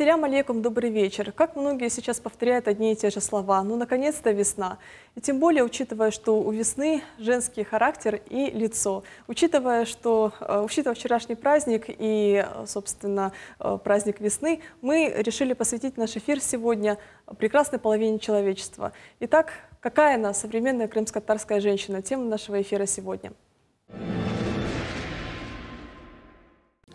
Ассаляму алейкум, добрый вечер. Как многие сейчас повторяют одни и те же слова. Ну, наконец-то весна. И тем более, учитывая, что у весны женский характер и лицо. Учитывая вчерашний праздник и, собственно, праздник весны, мы решили посвятить наш эфир сегодня прекрасной половине человечества. Итак, какая она, современная крымско-татарская женщина? Тема нашего эфира сегодня.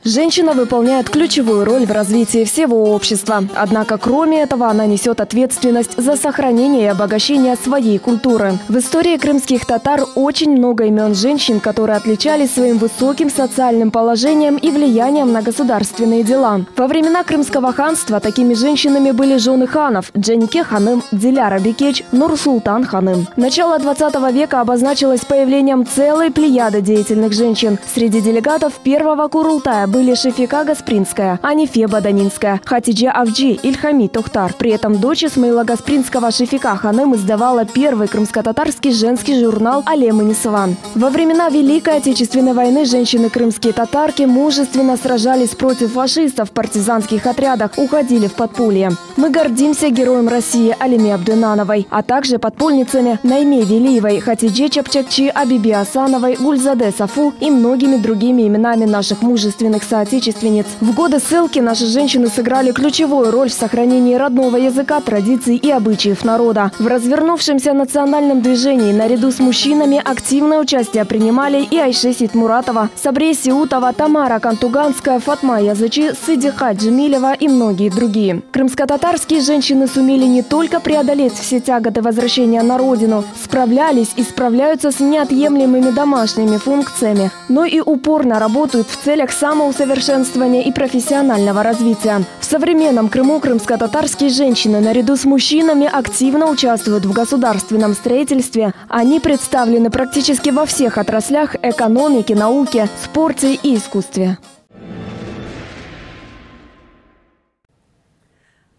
Женщина выполняет ключевую роль в развитии всего общества. Однако, кроме этого, она несет ответственность за сохранение и обогащение своей культуры. В истории крымских татар очень много имен женщин, которые отличались своим высоким социальным положением и влиянием на государственные дела. Во времена Крымского ханства такими женщинами были жены ханов – Джанике ханым, Диляра Бекеч, Нур-Султан ханым. Начало 20 века обозначилось появлением целой плеяды деятельных женщин. Среди делегатов первого Курултая были Шефика Гаспринская, Анифе Баданинская, Хатиджа Авджи, Ильхами Тухтар. При этом дочь Исмаила Гаспринского Шефика ханым издавала первый крымско-татарский женский журнал «Алем и Нисван». Во времена Великой Отечественной войны женщины крымские татарки мужественно сражались против фашистов в партизанских отрядах, уходили в подполье. Мы гордимся героем России Алиме Абдынановой, а также подпольницами Найме Велиевой, Хатидже Чапчакчи, Абиби Асановой, Гульзаде Сафу и многими другими именами наших мужественных соотечественниц. В годы ссылки наши женщины сыграли ключевую роль в сохранении родного языка, традиций и обычаев народа. В развернувшемся национальном движении наряду с мужчинами активное участие принимали и Айше Ситмуратова, Сабре Сиутова, Тамара Кантуганская, Фатма Язычи, Сыдиха Джемилева и многие другие. Крымско-татарские женщины сумели не только преодолеть все тяготы возвращения на родину, справлялись и справляются с неотъемлемыми домашними функциями, но и упорно работают в целях самоусовершенствования и профессионального развития. В современном Крыму крымско-татарские женщины наряду с мужчинами активно участвуют в государственном строительстве. Они представлены практически во всех отраслях экономики, науки, спорте и искусстве.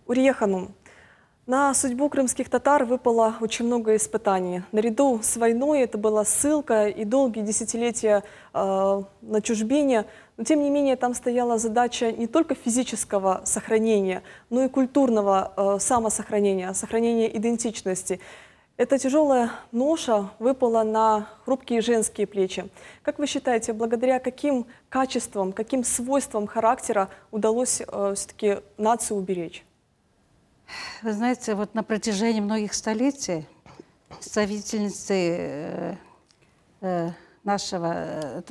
Урия ханум, на судьбу крымских татар выпало очень много испытаний. Наряду с войной это была ссылка и долгие десятилетия на чужбине. Но тем не менее там стояла задача не только физического сохранения, но и культурного самосохранения, сохранения идентичности. Эта тяжелая ноша выпала на хрупкие женские плечи. Как вы считаете, благодаря каким качествам, каким свойствам характера удалось все-таки нацию уберечь? Вы знаете, вот на протяжении многих столетий представительницы нашего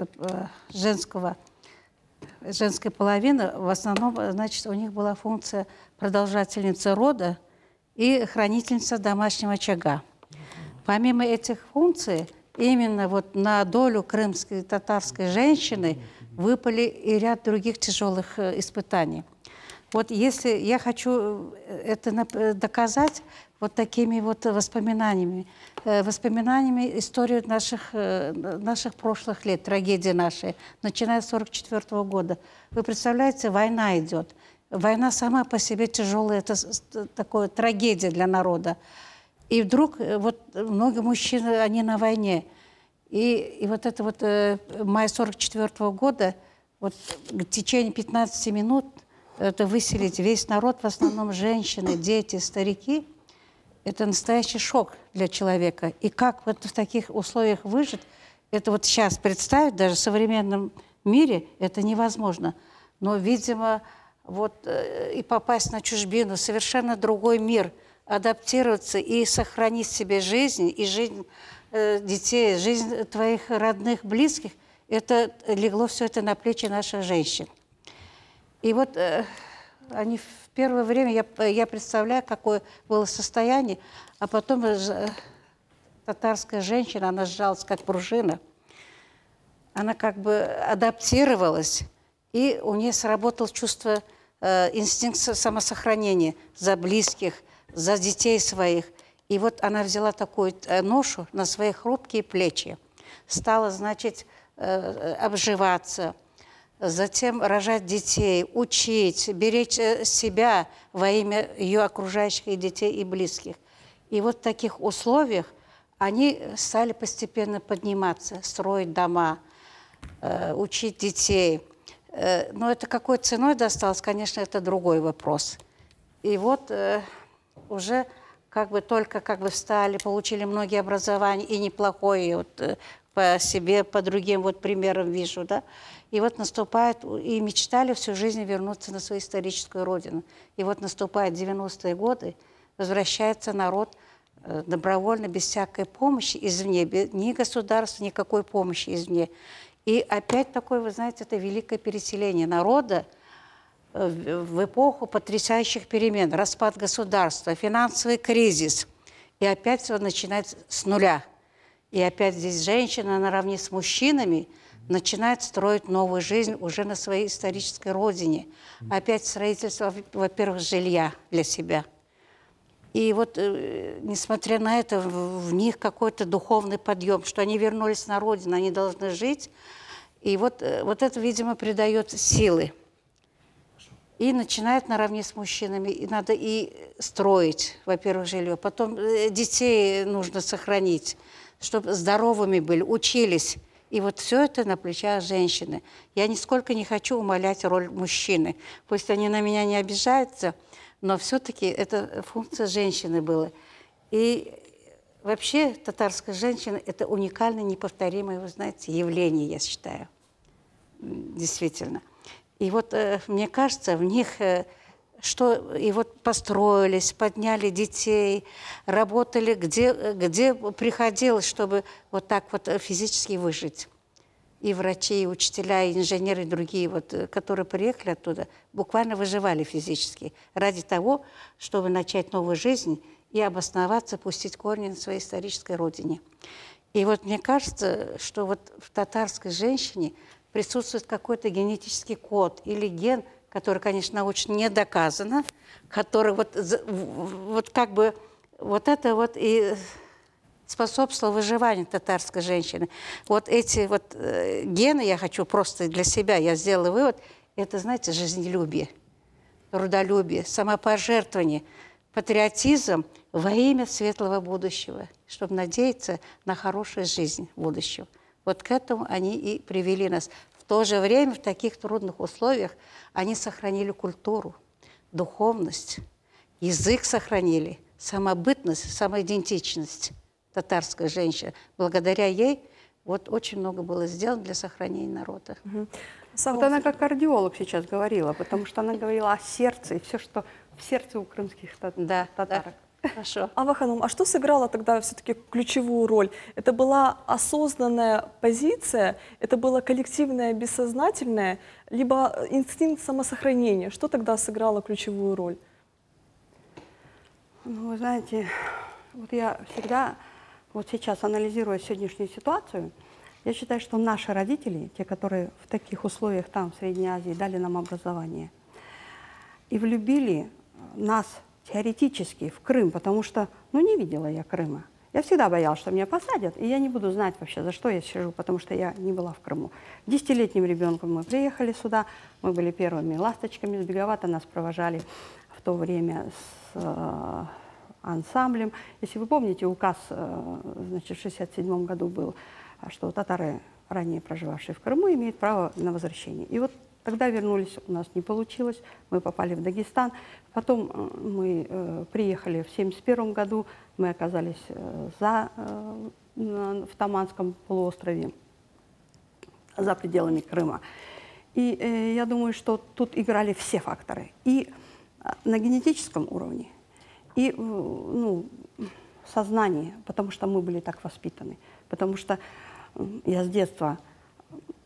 женской половины, в основном, значит, у них была функция продолжательницы рода и хранительница домашнего очага. Помимо этих функций, именно вот на долю крымской татарской женщины выпали и ряд других тяжелых испытаний. Вот если я хочу это доказать вот такими вот воспоминаниями истории наших прошлых лет, трагедии нашей, начиная с 1944 года. Вы представляете, война идет. Война сама по себе тяжелая, это такая трагедия для народа. И вдруг вот много мужчин, они на войне. И вот это вот май 1944 года, вот в течение 15 минут это выселить весь народ, в основном женщины, дети, старики, это настоящий шок для человека. И как вот в таких условиях выжить, это вот сейчас представить даже в современном мире, это невозможно. Но, видимо, вот и попасть на чужбину, совершенно другой мир, адаптироваться и сохранить себе жизнь, и жизнь детей, жизнь твоих родных, близких, это легло все это на плечи наших женщин. И вот они в первое время, я представляю, какое было состояние, а потом татарская женщина, она сжалась как пружина, она как бы адаптировалась, и у нее сработало чувство, инстинкт самосохранения за близких, за детей своих. И вот она взяла такую ношу на свои хрупкие плечи, стала, значит, обживаться, затем рожать детей, учить, беречь себя во имя ее окружающих и детей, и близких. И вот в таких условиях они стали постепенно подниматься, строить дома, учить детей. Но это какой ценой досталось, конечно, это другой вопрос. И вот уже как бы только как бы встали, получили многие образования, и неплохое, вот по себе, по другим вот примерам вижу, да. И вот наступает, и мечтали всю жизнь вернуться на свою историческую родину. И вот наступают 90-е годы, возвращается народ добровольно, без всякой помощи извне, ни государства, никакой помощи извне. И опять такое, вы знаете, это великое переселение народа в эпоху потрясающих перемен, распад государства, финансовый кризис. И опять все начинается с нуля. И опять здесь женщина наравне с мужчинами начинает строить новую жизнь уже на своей исторической родине. Опять строительство, во-первых, жилья для себя. И вот, несмотря на это, в них какой-то духовный подъем, что они вернулись на родину, они должны жить. И вот это, видимо, придает силы. И начинают наравне с мужчинами. И надо и строить, во-первых, жилье. Потом детей нужно сохранить, чтобы здоровыми были, учились. И вот все это на плечах женщины. Я нисколько не хочу умалять роль мужчины. Пусть они на меня не обижаются, но все-таки это функция женщины была. И вообще татарская женщина – это уникальное, неповторимое, вы знаете, явление, я считаю. Действительно. И вот мне кажется, в них что и вот построились, подняли детей, работали, где приходилось, чтобы вот так вот физически выжить. И врачи, и учителя, и инженеры, и другие, вот, которые приехали оттуда, буквально выживали физически ради того, чтобы начать новую жизнь и обосноваться, пустить корни на своей исторической родине. И вот мне кажется, что вот в татарской женщине присутствует какой-то генетический код или ген, который, конечно, научно не доказано, который вот как бы вот это вот и способствовало выживанию татарской женщины. Вот эти вот гены, я хочу просто для себя, я сделала вывод, это, знаете, жизнелюбие, трудолюбие, самопожертвование, патриотизм во имя светлого будущего, чтобы надеяться на хорошую жизнь будущего. Вот к этому они и привели нас. В то же время, в таких трудных условиях, они сохранили культуру, духовность, язык сохранили, самобытность, самоидентичность татарской женщины. Благодаря ей вот очень много было сделано для сохранения народа. Вот она как кардиолог сейчас говорила, потому что она говорила о сердце и все, что в сердце у крымских татарок. Да. Хорошо. Ава Ханум, а что сыграло тогда все-таки ключевую роль? Это была осознанная позиция, это было коллективное бессознательное, либо инстинкт самосохранения? Что тогда сыграло ключевую роль? Ну, вы знаете, вот я всегда, вот сейчас анализируя сегодняшнюю ситуацию, я считаю, что наши родители, те, которые в таких условиях там, в Средней Азии, дали нам образование и влюбили нас теоретически в Крым, потому что, ну, не видела я Крыма. Я всегда боялась, что меня посадят, и я не буду знать вообще, за что я сижу, потому что я не была в Крыму. 10-летним ребенком мы приехали сюда, мы были первыми ласточками с Беговата, нас провожали в то время с ансамблем. Если вы помните, указ, значит, в 1967 году был, что татары, ранее проживавшие в Крыму, имеют право на возвращение. И вот тогда вернулись, у нас не получилось, мы попали в Дагестан. Потом мы приехали в 1971 году, мы оказались в Таманском полуострове, за пределами Крыма. И я думаю, что тут играли все факторы. И на генетическом уровне, и ну, сознание, потому что мы были так воспитаны. Потому что я с детства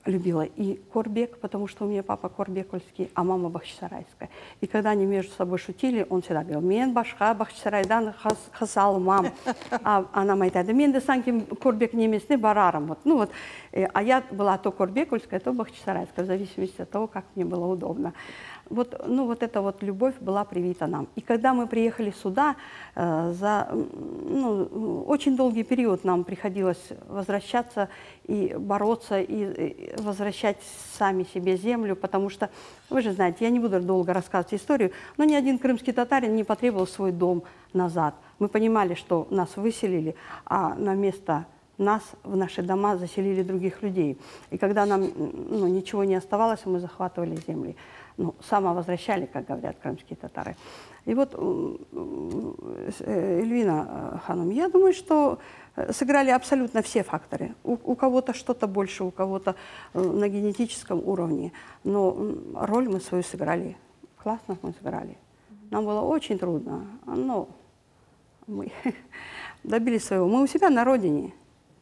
любила и Корбек, потому что у меня папа корбекульский, а мама бахчисарайская. И когда они между собой шутили, он всегда говорил: «Мен башка бахчисарайдан хасал мам». А она моя айтады: «Мен де санки Корбек немесіне барарым». Вот, ну вот, а я была то корбекульская, то бахчисарайская, в зависимости от того, как мне было удобно. Вот, ну, вот эта вот любовь была привита нам. И когда мы приехали сюда, очень долгий период нам приходилось возвращаться и бороться, и возвращать сами себе землю, потому что, вы же знаете, я не буду долго рассказывать историю, но ни один крымский татарин не потребовал свой дом назад. Мы понимали, что нас выселили, а на место нас в наши дома заселили других людей. И когда нам ничего не оставалось, мы захватывали земли. Самовозвращали, как говорят крымские татары. И вот, Эльвина Ханум, я думаю, что сыграли абсолютно все факторы. У кого-то что-то больше, у кого-то на генетическом уровне. Но роль мы свою сыграли. Классно мы сыграли. Нам было очень трудно, но мы добились своего. Мы у себя на родине.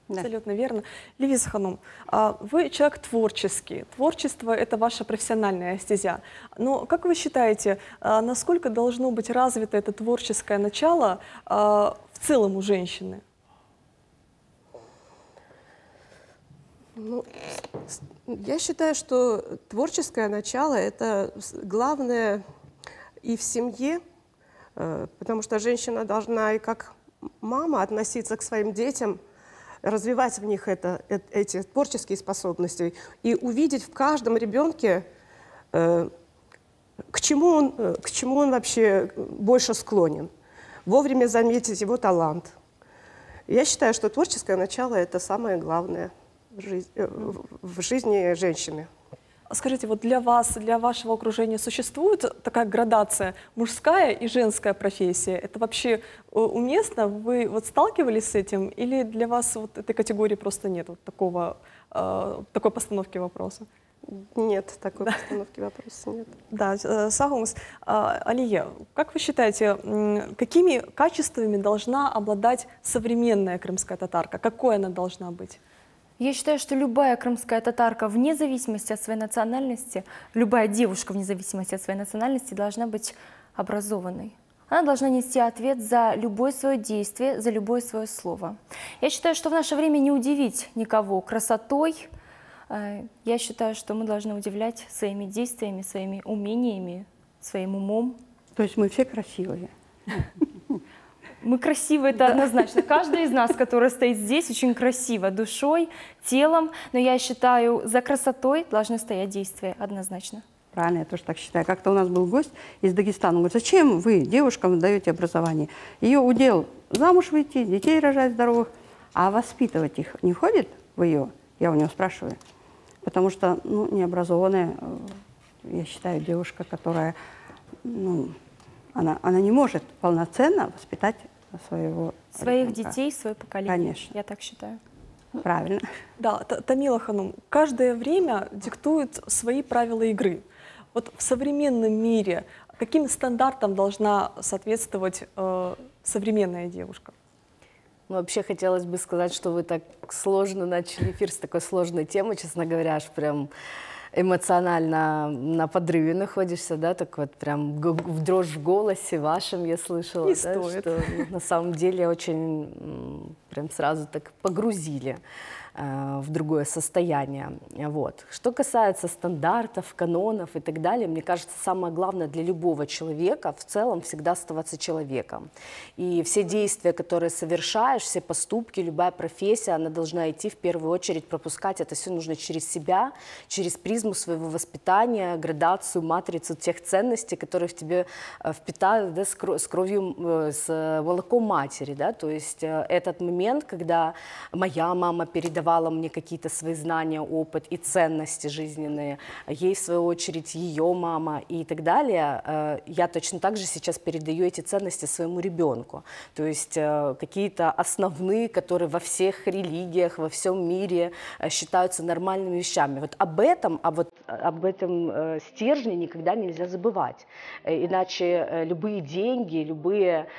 Да. Абсолютно верно. Левиза Ханум, вы человек творческий. Творчество – это ваша профессиональная стезя. Но как вы считаете, насколько должно быть развито это творческое начало в целом у женщины? Ну, я считаю, что творческое начало – это главное и в семье, потому что женщина должна и как мама относиться к своим детям, развивать в них эти творческие способности и увидеть в каждом ребенке, к чему он вообще больше склонен, вовремя заметить его талант. Я считаю, что творческое начало – это самое главное в жизни женщины. Скажите, вот для вас, для вашего окружения существует такая градация мужская и женская профессия? Это вообще уместно? Вы вот сталкивались с этим? Или для вас вот этой категории просто нет вот такой постановки вопроса? Нет, такой постановки вопроса нет. Да, Сагумс. Алия, как вы считаете, какими качествами должна обладать современная крымская татарка? Какой она должна быть? Я считаю, что любая крымская татарка, вне зависимости от своей национальности, любая девушка, вне зависимости от своей национальности, должна быть образованной. Она должна нести ответ за любое свое действие, за любое свое слово. Я считаю, что в наше время не удивить никого красотой. Я считаю, что мы должны удивлять своими действиями, своими умениями, своим умом. То есть мы все красивые. Мы красивы, это однозначно. Каждый из нас, который стоит здесь, очень красиво душой, телом. Но я считаю, за красотой должны стоять действия, однозначно. Правильно, я тоже так считаю. Как-то у нас был гость из Дагестана. Он говорит, зачем вы девушкам даете образование? Ее удел замуж выйти, детей рожать здоровых, а воспитывать их не входит в ее? Я у него спрашиваю. Потому что необразованная, я считаю, девушка, которая, она не может полноценно воспитать своих детей, свое поколение. Конечно. Я так считаю. Правильно. Да, Тамила Ханум, каждое время диктует свои правила игры. Вот в современном мире каким стандартам должна соответствовать современная девушка? Ну, вообще хотелось бы сказать, что вы так сложно начали эфир с такой сложной темы, честно говоря, аж прям эмоционально на подрыве находишься, да, так вот прям в дрожь в голосе вашем я слышала, Не да, стоит. что на самом деле очень прям сразу так погрузили в другое состояние. Вот. Что касается стандартов, канонов и так далее, мне кажется, самое главное для любого человека в целом всегда оставаться человеком. И все действия, которые совершаешь, все поступки, любая профессия, она должна идти в первую очередь, пропускать это все нужно через себя, через призму своего воспитания, градацию, матрицу тех ценностей, которые в тебе впитали, да, с кровью, с молоком матери. Да? То есть этот момент, когда моя мама передавала мне какие-то свои знания, опыт и ценности жизненные, ей, в свою очередь, ее мама и так далее, я точно так же сейчас передаю эти ценности своему ребенку. То есть какие-то основные, которые во всех религиях, во всем мире считаются нормальными вещами. Вот об этом стержне никогда нельзя забывать. Иначе любые деньги, любой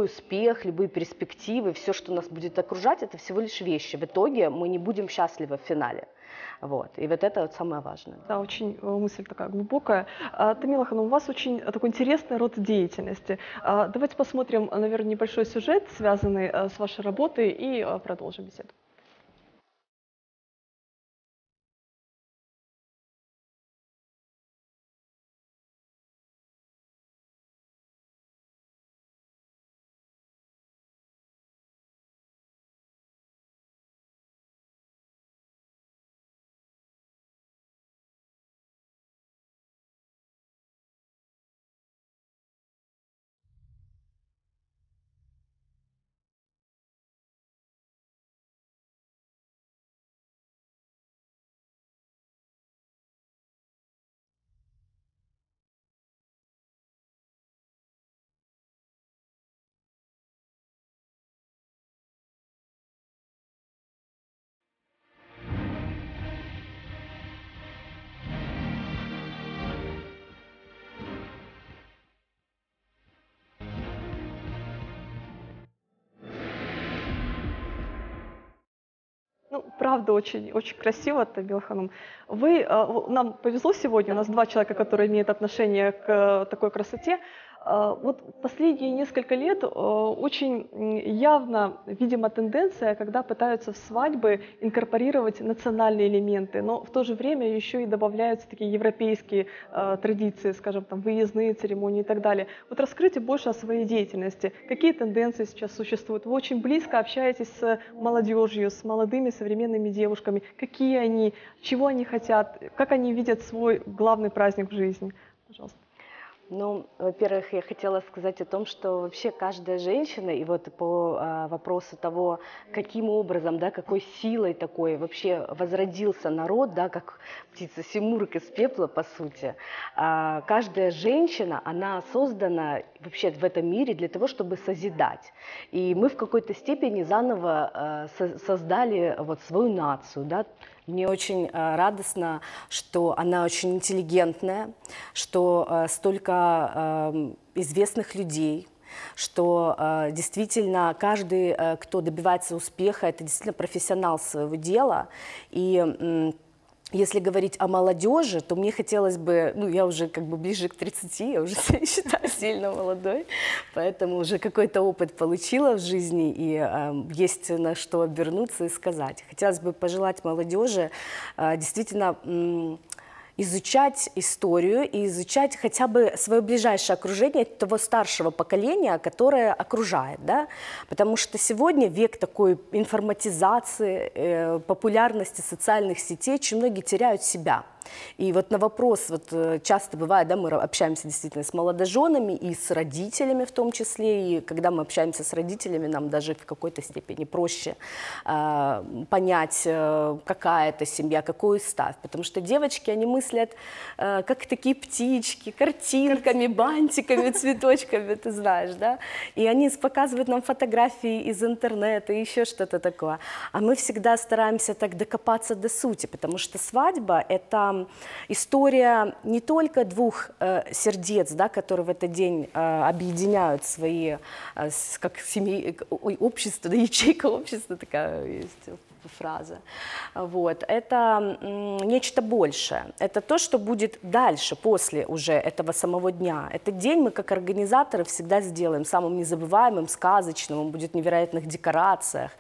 успех, любые перспективы, все, что нас будет окружать, это всего лишь вещи. В итоге мы не будем счастливы в финале. Вот. И вот это вот самое важное. Да, очень мысль такая глубокая. Тамила Ханум, у вас очень такой интересный род деятельности. Давайте посмотрим, наверное, небольшой сюжет, связанный с вашей работой, и продолжим беседу. правда очень, очень красиво, Тамила Ханум. Нам повезло сегодня, у нас 2 человека, которые имеют отношение к такой красоте. Вот последние несколько лет очень явно видима тенденция, когда пытаются в свадьбы инкорпорировать национальные элементы, но в то же время еще и добавляются такие европейские традиции, скажем, там, выездные церемонии и так далее. Вот расскажите больше о своей деятельности. Какие тенденции сейчас существуют? Вы очень близко общаетесь с молодежью, с молодыми современными девушками. Какие они, чего они хотят, как они видят свой главный праздник в жизни? Пожалуйста. Ну, во-первых, я хотела сказать о том, что вообще каждая женщина, и вот по вопросу того, каким образом, да, какой силой такой вообще возродился народ, да, как птица Симург из пепла, по сути, каждая женщина, она создана вообще в этом мире для того, чтобы созидать. И мы в какой-то степени заново создали вот свою нацию, да. Мне очень радостно, что она очень интеллигентная, что столько известных людей, что действительно каждый, кто добивается успеха, это действительно профессионал своего дела. И если говорить о молодежи, то мне хотелось бы, ну, я уже как бы ближе к 30, я уже себя считаю сильно молодой, поэтому уже какой-то опыт получила в жизни, и есть на что обернуться и сказать. Хотелось бы пожелать молодежи действительно изучать историю и изучать хотя бы свое ближайшее окружение того старшего поколения, которое окружает, да? Потому что сегодня век такой информатизации, популярности социальных сетей, очень многие теряют себя. И вот на вопрос, вот часто бывает, да, мы общаемся действительно с молодоженами и с родителями в том числе, и когда мы общаемся с родителями, нам даже в какой-то степени проще понять, какая это семья, какую ставь, потому что девочки, они мыслят как такие птички, картинками, бантиками, цветочками, ты знаешь, да, и они показывают нам фотографии из интернета и еще что-то такое, а мы всегда стараемся так докопаться до сути, потому что свадьба – это история не только двух сердец, да, которые в этот день объединяют свои, как семьи, общество, да, ячейка общества, такая есть фраза. Вот. Это нечто большее. Это то, что будет дальше, после уже этого самого дня. Этот день мы, как организаторы, всегда сделаем самым незабываемым, сказочным, он будет в невероятных декорациях.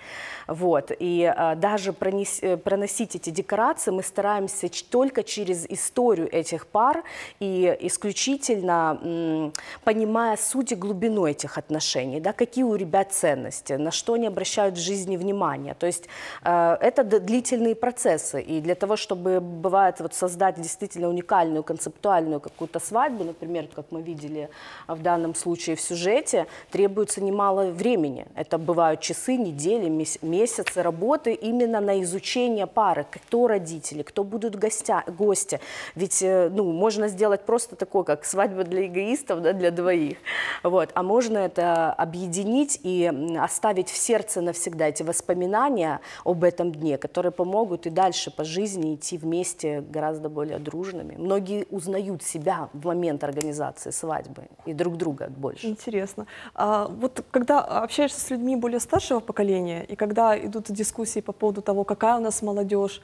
Вот. И даже проносить эти декорации мы стараемся только через историю этих пар и исключительно понимая суть и глубину этих отношений, да, какие у ребят ценности, на что они обращают в жизни внимание. То есть это длительные процессы, и для того, чтобы, бывает, вот создать действительно уникальную, концептуальную какую-то свадьбу, например, как мы видели в данном случае в сюжете, требуется немало времени. Это бывают часы, недели, месяцы работы именно на изучение пары, кто родители, кто будут гости. Ведь ну, можно сделать просто такое, как свадьба для эгоистов, да, для двоих. Вот. А можно это объединить и оставить в сердце навсегда эти воспоминания об этом дне, которые помогут и дальше по жизни идти вместе гораздо более дружными. Многие узнают себя в момент организации свадьбы и друг друга больше. Интересно. Вот когда общаешься с людьми более старшего поколения, и когда идут дискуссии по поводу того, какая у нас молодежь,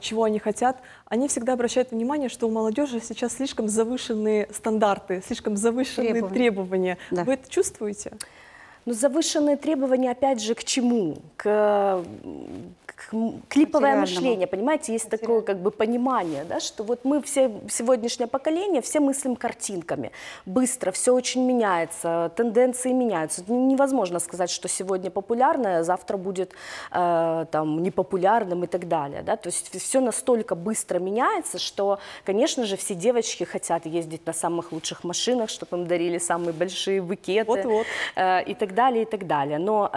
чего они хотят, они всегда обращают внимание, что у молодежи сейчас слишком завышенные стандарты, слишком завышенные требования. Да. Вы это чувствуете? Ну, завышенные требования, опять же, к чему? К клиповое мышление, понимаете, есть такое как бы понимание, да, что вот мы все, сегодняшнее поколение, все мыслим картинками, быстро, все очень меняется, тенденции меняются, невозможно сказать, что сегодня популярное, завтра будет там непопулярным и так далее, да, то есть все настолько быстро меняется, что, конечно же, все девочки хотят ездить на самых лучших машинах, чтобы им дарили самые большие букеты и так далее, и так далее, но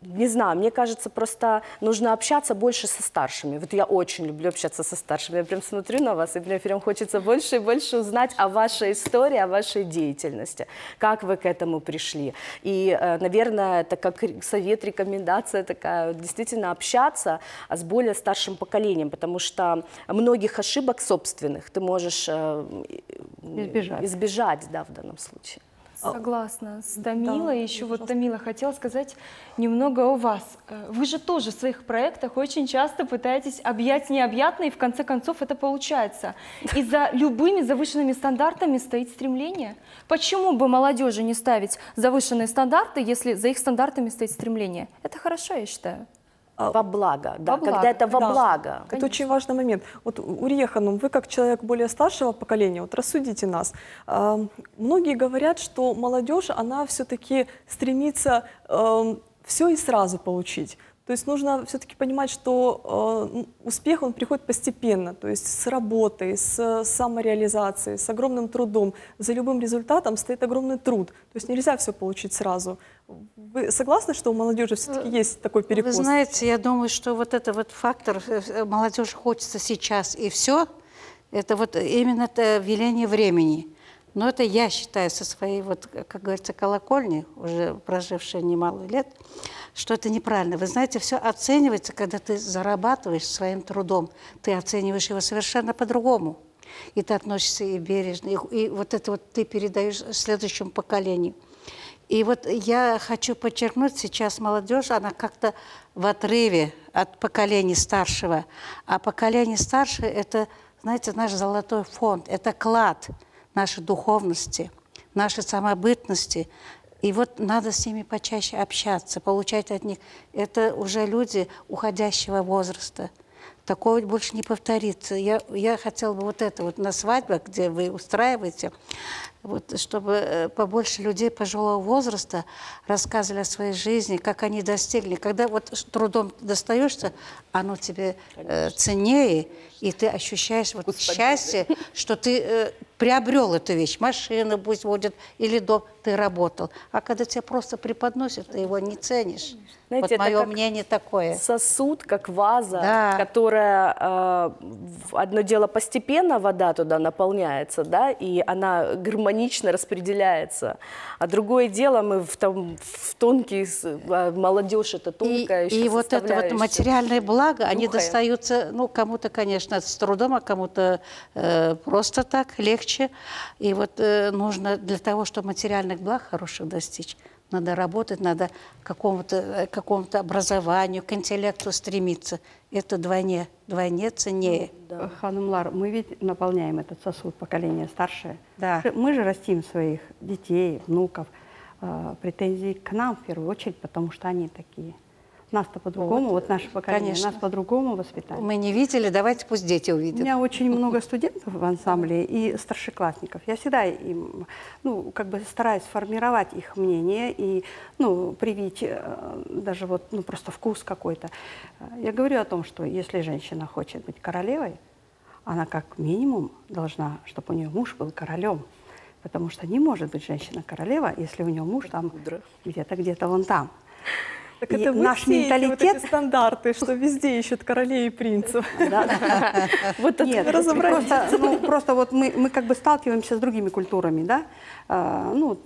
не знаю, мне кажется, просто нужно общаться больше со старшими. Вот я очень люблю общаться со старшими. Я прям смотрю на вас, и мне прям хочется больше и больше узнать о вашей истории, о вашей деятельности. Как вы к этому пришли. И, наверное, это как совет, рекомендация такая, действительно общаться с более старшим поколением, потому что многих ошибок собственных ты можешь избежать, да, в данном случае. Согласна с Тамилой. Еще вот Тамила хотела сказать немного о вас. Вы же тоже в своих проектах очень часто пытаетесь объять необъятное, и в конце концов это получается. И за любыми завышенными стандартами стоит стремление. Почему бы молодежи не ставить завышенные стандарты, если за их стандартами стоит стремление? Это хорошо, я считаю. Во благо, да, Во благо, когда это во да. благо. Это очень важный момент. Вот, Урия Ханум, вы как человек более старшего поколения, вот рассудите нас. Многие говорят, что молодежь, она все-таки стремится все и сразу получить. То есть нужно все-таки понимать, что успех, он приходит постепенно, то есть с работой, с самореализацией, с огромным трудом. За любым результатом стоит огромный труд. То есть нельзя все получить сразу. Вы согласны, что у молодежи все-таки есть такой перекос? Вы знаете, я думаю, что вот это вот фактор молодежи хочется сейчас и все, это вот именно это веление времени. Но это я считаю со своей, вот, как говорится, колокольни, уже прожившей немало лет, что это неправильно. Вы знаете, все оценивается, когда ты зарабатываешь своим трудом. Ты оцениваешь его совершенно по-другому. И ты относишься и бережно, и вот это вот ты передаешь следующему поколению. И вот я хочу подчеркнуть, сейчас молодежь, она как-то в отрыве от поколения старшего. А поколение старшее – это, знаете, наш золотой фонд, это клад нашей духовности, нашей самобытности. И вот надо с ними почаще общаться, получать от них. Это уже люди уходящего возраста. Такого больше не повторится. Я хотела бы вот это вот на свадьбах, где вы устраиваете, вот, чтобы побольше людей пожилого возраста рассказывали о своей жизни, как они достигли. Когда вот трудом достаешься, оно тебе ценнее, и ты ощущаешь вот счастье, что ты приобрел эту вещь. Машина пусть водит или дом, ты работал. А когда тебя просто преподносят, ты его не ценишь. Знаете, вот мое мнение такое. Сосуд, как ваза, Да. которая, одно дело, постепенно вода туда наполняется, да, и она гармонично распределяется. А другое дело, мы в тонкий, молодежь это тонкая еще И вот это вот материальные блага, они Духая. достаются, ну, кому-то, конечно, с трудом, а кому-то просто так, легче. И вот нужно для того, чтобы материальных благ хороших достичь, надо работать, надо к какому-то образованию, к интеллекту стремиться. Это вдвойне ценнее. Ханумлар, мы ведь наполняем этот сосуд поколения старшее. Да. Мы же растим своих детей, внуков. Претензии к нам в первую очередь, потому что они такие. Нас-то по-другому, вот наше поколение, конечно. нас по-другому воспитали. Мы не видели, давайте пусть дети У увидят. меня очень много студентов в ансамбле и старшеклассников. Я всегда им, ну, как бы стараюсь сформировать их мнение и, ну, привить даже вот, ну, просто вкус какой-то. Я говорю о том, что если женщина хочет быть королевой, она как минимум должна, чтобы у нее муж был королем. Потому что не может быть женщина королева, если у нее муж там где-то вон там. Так И это вы наш сеете менталитет... вот эти стандарты, что везде ищут королей и принцев. Вот нет, просто вот мы как бы сталкиваемся с другими культурами, да, ну,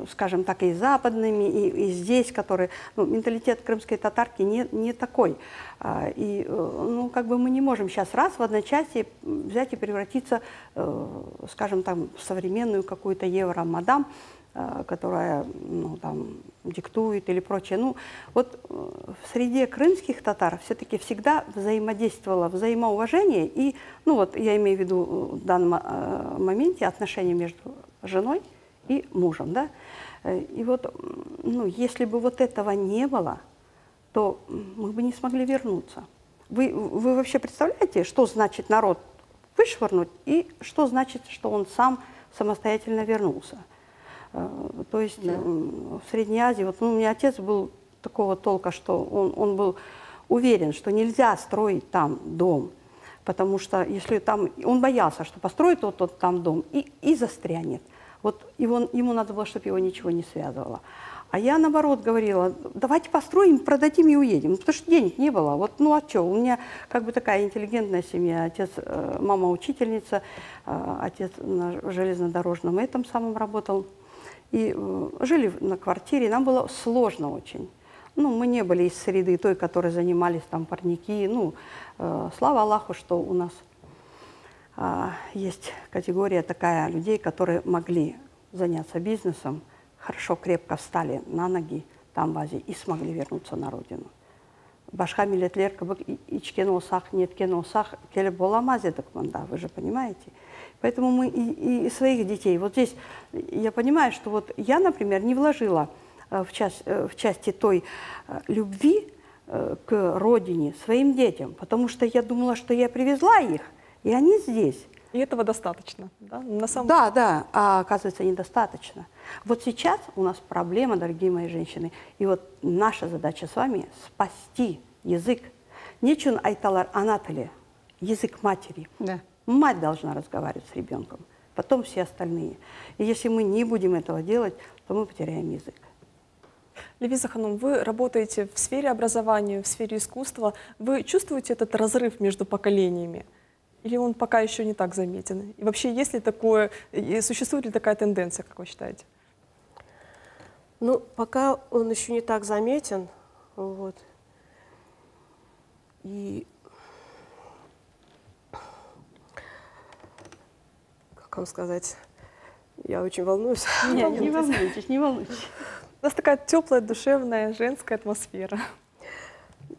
скажем так, и западными, и здесь, которые, ну, менталитет крымской татарки не такой. И, ну, как бы мы не можем сейчас раз в одночасье взять и превратиться, скажем, там, в современную какую-то евромадам, которая, ну, там, диктует или прочее. Ну, вот в среде крымских татар все-таки всегда взаимодействовало взаимоуважение и, ну, вот я имею в виду в данном моменте отношения между женой и мужем, да. И вот, ну, если бы вот этого не было, то мы бы не смогли вернуться. Вы вообще представляете, что значит народ вышвырнуть и что значит, что он сам самостоятельно вернулся? То есть в Средней Азии, вот, ну, у меня отец был такого толка, что он был уверен, что нельзя строить там дом, потому что если там, он боялся, что построит тот там дом и застрянет. Вот ему надо было, чтобы его ничего не связывало. А я, наоборот, говорила, давайте построим, продадим и уедем, потому что денег не было. Вот, ну а что, у меня как бы такая интеллигентная семья. Отец, мама учительница, отец на железнодорожном этом самом работал. И жили на квартире, нам было сложно очень. Ну, мы не были из среды той, которой занимались там парники. Ну, слава Аллаху, что у нас есть категория такая людей, которые могли заняться бизнесом, хорошо, крепко встали на ноги там в Азии и смогли вернуться на родину. Башка миллетлер кебек ичкен олсақ, неткен олсақ, келіп боламаз едік мында, вы же понимаете. Поэтому мы и своих детей. Вот здесь я понимаю, что вот я, например, не вложила в части той любви к родине, своим детям, потому что я думала, что я привезла их, и они здесь. И этого достаточно, да? На самом... Да, а оказывается недостаточно. Вот сейчас у нас проблема, дорогие мои женщины, и вот наша задача с вами спасти язык. Нечун айталар анатали, язык матери. Да. Мать должна разговаривать с ребенком, потом все остальные. И если мы не будем этого делать, то мы потеряем язык. Левиза Ханум, вы работаете в сфере образования, в сфере искусства. Вы чувствуете этот разрыв между поколениями? Или он пока еще не так заметен? И вообще, есть ли такое, и существует ли такая тенденция, как вы считаете? Ну, пока он еще не так заметен, вот. И как вам сказать, я очень волнуюсь. Нет, не волнуйтесь, не волнуйтесь. У нас такая теплая, душевная, женская атмосфера.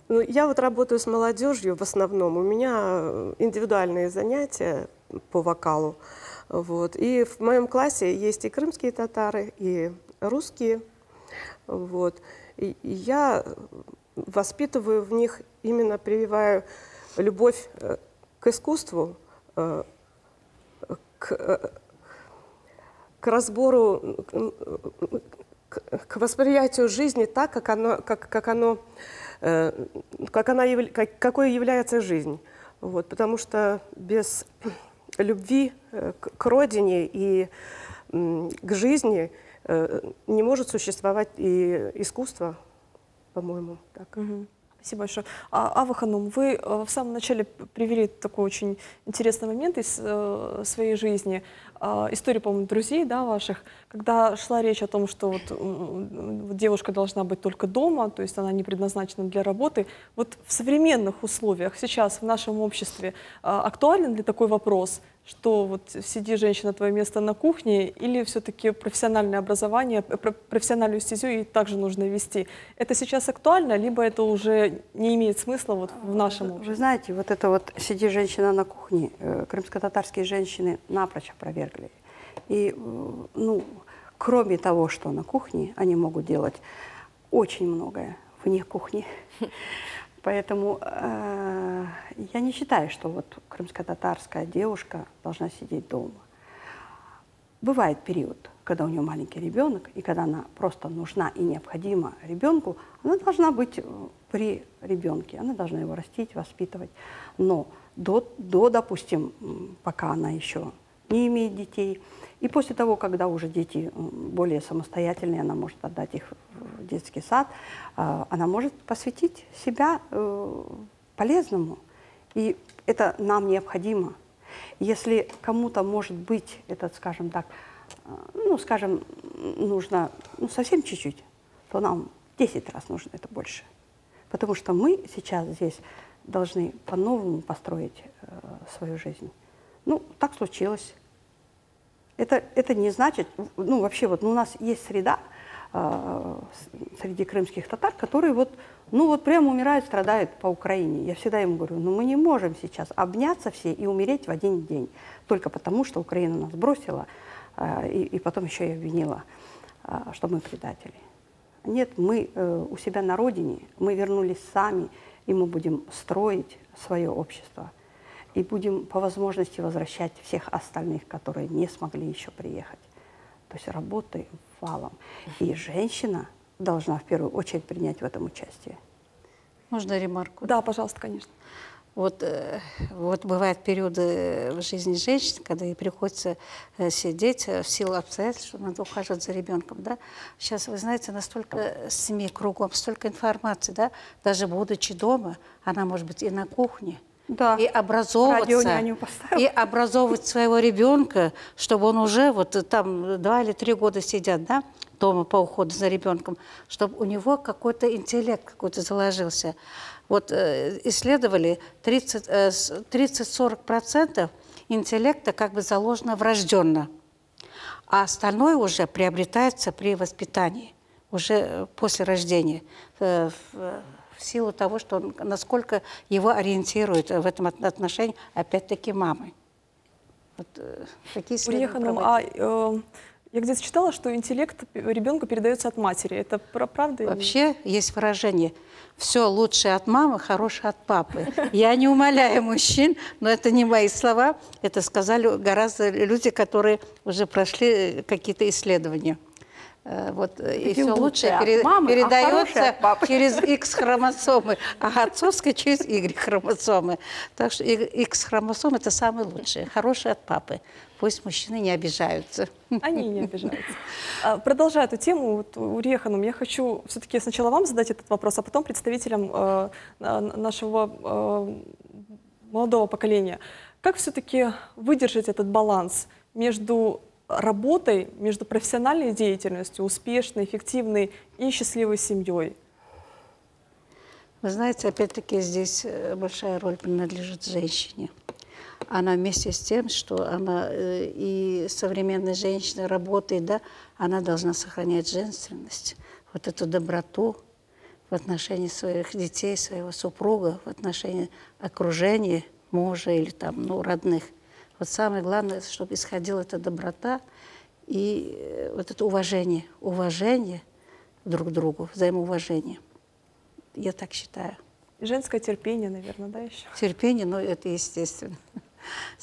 Ну, я вот работаю с молодежью в основном. У меня индивидуальные занятия по вокалу. Вот. И в моем классе есть и крымские татары, и русские. Вот. И я воспитываю в них, именно прививаю любовь к искусству, к разбору, к восприятию жизни так, какой является жизнь. Вот, потому что без любви к родине и к жизни не может существовать и искусство, по-моему. Так. Спасибо большое. Ава Ханум, вы в самом начале привели такой очень интересный момент из своей жизни, историю, по-моему, друзей, да, ваших, когда шла речь о том, что вот девушка должна быть только дома, то есть она не предназначена для работы. Вот в современных условиях сейчас в нашем обществе актуален ли такой вопрос, что вот сиди, женщина, твое место на кухне, или все-таки профессиональное образование, профессиональную стезю и также нужно вести? Это сейчас актуально, либо это уже не имеет смысла вот в нашем обществе? Вы знаете, вот это вот «сиди, женщина, на кухне» крымско-татарские женщины напрочь опровергли. И, ну, кроме того, что на кухне, они могут делать очень многое вне кухни. Поэтому я не считаю, что вот крымско-татарская девушка должна сидеть дома. Бывает период, когда у нее маленький ребенок, и когда она просто нужна и необходима ребенку, она должна быть при ребенке, она должна его растить, воспитывать. Но допустим, пока она еще не имеет детей, и после того, когда уже дети более самостоятельные, она может отдать их в детский сад, она может посвятить себя полезному. И это нам необходимо. Если кому-то может быть, это, скажем так, ну, скажем, нужно совсем чуть-чуть, то нам 10 раз нужно это больше. Потому что мы сейчас здесь должны по-новому построить свою жизнь. Ну, так случилось. Это не значит, ну, вообще, вот, ну, у нас есть среда среди крымских татар, которые вот, ну, вот прямо умирают, страдают по Украине. Я всегда им говорю, ну, мы не можем сейчас обняться все и умереть в один день, только потому, что Украина нас бросила и потом еще и обвинила, что мы предатели. Нет, мы у себя на родине, мы вернулись сами, и мы будем строить свое общество. И будем по возможности возвращать всех остальных, которые не смогли еще приехать. То есть работы валом. И женщина должна в первую очередь принять в этом участие. Можно ремарку? Да, пожалуйста, конечно. Вот бывают периоды в жизни женщин, когда ей приходится сидеть в силу обстоятельств, что надо ухаживать за ребенком. Да? Сейчас, вы знаете, настолько СМИ кругом, столько информации, да? Даже будучи дома, она может быть и на кухне. Да. И образовывать своего ребенка, чтобы он уже вот там 2 или 3 года сидят, да, дома по уходу за ребенком, чтобы у него какой-то интеллект какой-то заложился. Вот исследовали 30-40% интеллекта как бы заложено врожденно. а остальное уже приобретается при воспитании, уже после рождения, в силу того, что он, насколько его ориентирует в этом отношении, опять-таки, мамы. Вот, такие исследования проводятся. Я где-то читала, что интеллект ребенку передается от матери. Это правда? Вообще есть выражение «все лучшее от мамы, хорошее от папы». Я не умаляю мужчин, но это не мои слова. Это сказали гораздо люди, которые уже прошли какие-то исследования. Вот, и все лучшее передается через X-хромосомы, а отцовское через Y-хромосомы. Так что X-хромосомы – это самые лучшие, хорошие от папы. Пусть мужчины не обижаются. Они не обижаются. Продолжая эту тему, вот, Урия Ханум, я хочу все-таки сначала вам задать этот вопрос, а потом представителям нашего молодого поколения. Как все-таки выдержать этот баланс между работой, между профессиональной деятельностью, успешной, эффективной и счастливой семьей? Вы знаете, опять-таки здесь большая роль принадлежит женщине. Она вместе с тем, что она и современная женщина работает, да, она должна сохранять женственность, вот эту доброту в отношении своих детей, своего супруга, в отношении окружения, мужа или там, ну, родных. Вот самое главное, чтобы исходила эта доброта и вот это уважение друг к другу, взаимоуважение. Я так считаю. И женское терпение, наверное, да, еще? Терпение, но это естественно.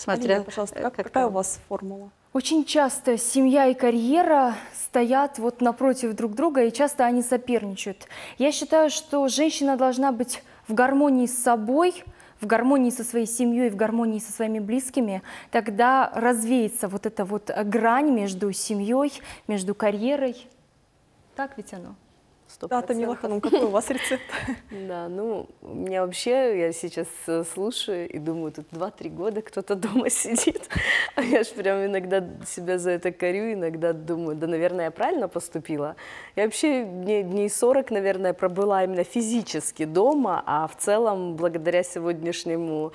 Алия, пожалуйста, какая у вас формула? Очень часто семья и карьера стоят вот напротив друг друга, и часто они соперничают. Я считаю, что женщина должна быть в гармонии с собой, в гармонии со своей семьей, в гармонии со своими близкими, тогда развеется вот эта вот грань между семьей, между карьерой. Так ведь оно? 100%. Да, Тамила Ханум, какой у вас рецепт? Да, ну, у меня вообще, я сейчас слушаю и думаю, тут 2-3 года кто-то дома сидит, а я ж прям иногда себя за это корю, иногда думаю, да, наверное, я правильно поступила. Я вообще дней 40, наверное, пробыла именно физически дома, а в целом, благодаря сегодняшнему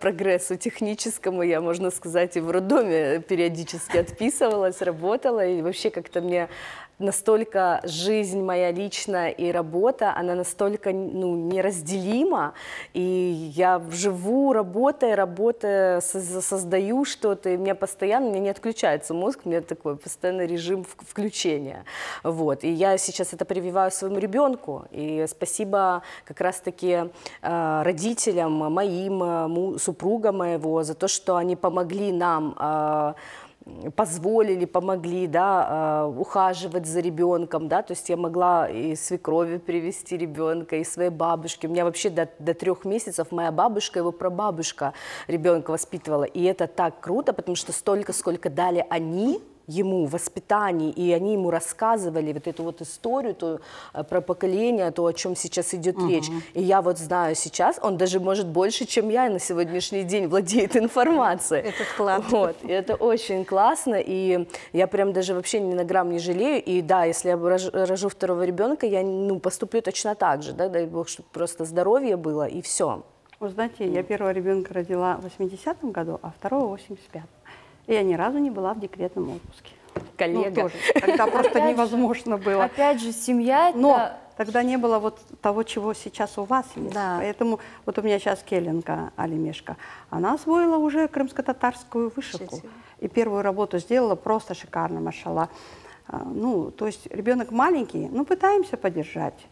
прогрессу техническому, я, можно сказать, и в роддоме периодически отписывалась, работала, и вообще как-то мне настолько жизнь моя личная и работа, она настолько, ну, неразделима, и я живу, работая, создаю что-то, и у меня не отключается мозг, у меня такой постоянный режим включения. Вот. И я сейчас это прививаю своему ребенку, и спасибо как раз-таки родителям моим, супруга моего, за то, что они помогли нам, помогли, да, ухаживать за ребенком, да, то есть я могла и свекрови привести ребенка, и своей бабушке. У меня вообще до 3 месяцев моя бабушка, его прабабушка ребенка воспитывала, и это так круто, потому что столько, сколько дали они ему воспитание, и они ему рассказывали вот эту вот историю, то, про поколение, то, о чем сейчас идет речь. И я вот знаю сейчас, он даже может больше, чем я на сегодняшний день владеет информацией. Это классно. Вот, и это очень классно, и я прям даже вообще ни на грамм не жалею, и да, если я рожу второго ребенка, я, ну, поступлю точно так же, да, дай бог, чтобы просто здоровье было, и все. Вы знаете, я первого ребенка родила в 80-м году, а второго в 85-м. И я ни разу не была в декретном отпуске. Коллега. Ну, тоже. Тогда просто невозможно было. Опять же, семья это... Но тогда не было вот того, чего сейчас у вас есть. Да. Поэтому вот у меня сейчас Келленка Алимешка, она освоила уже крымско-татарскую вышивку. И первую работу сделала просто шикарно, машалла. Ну, то есть ребенок маленький, ну, пытаемся поддержать.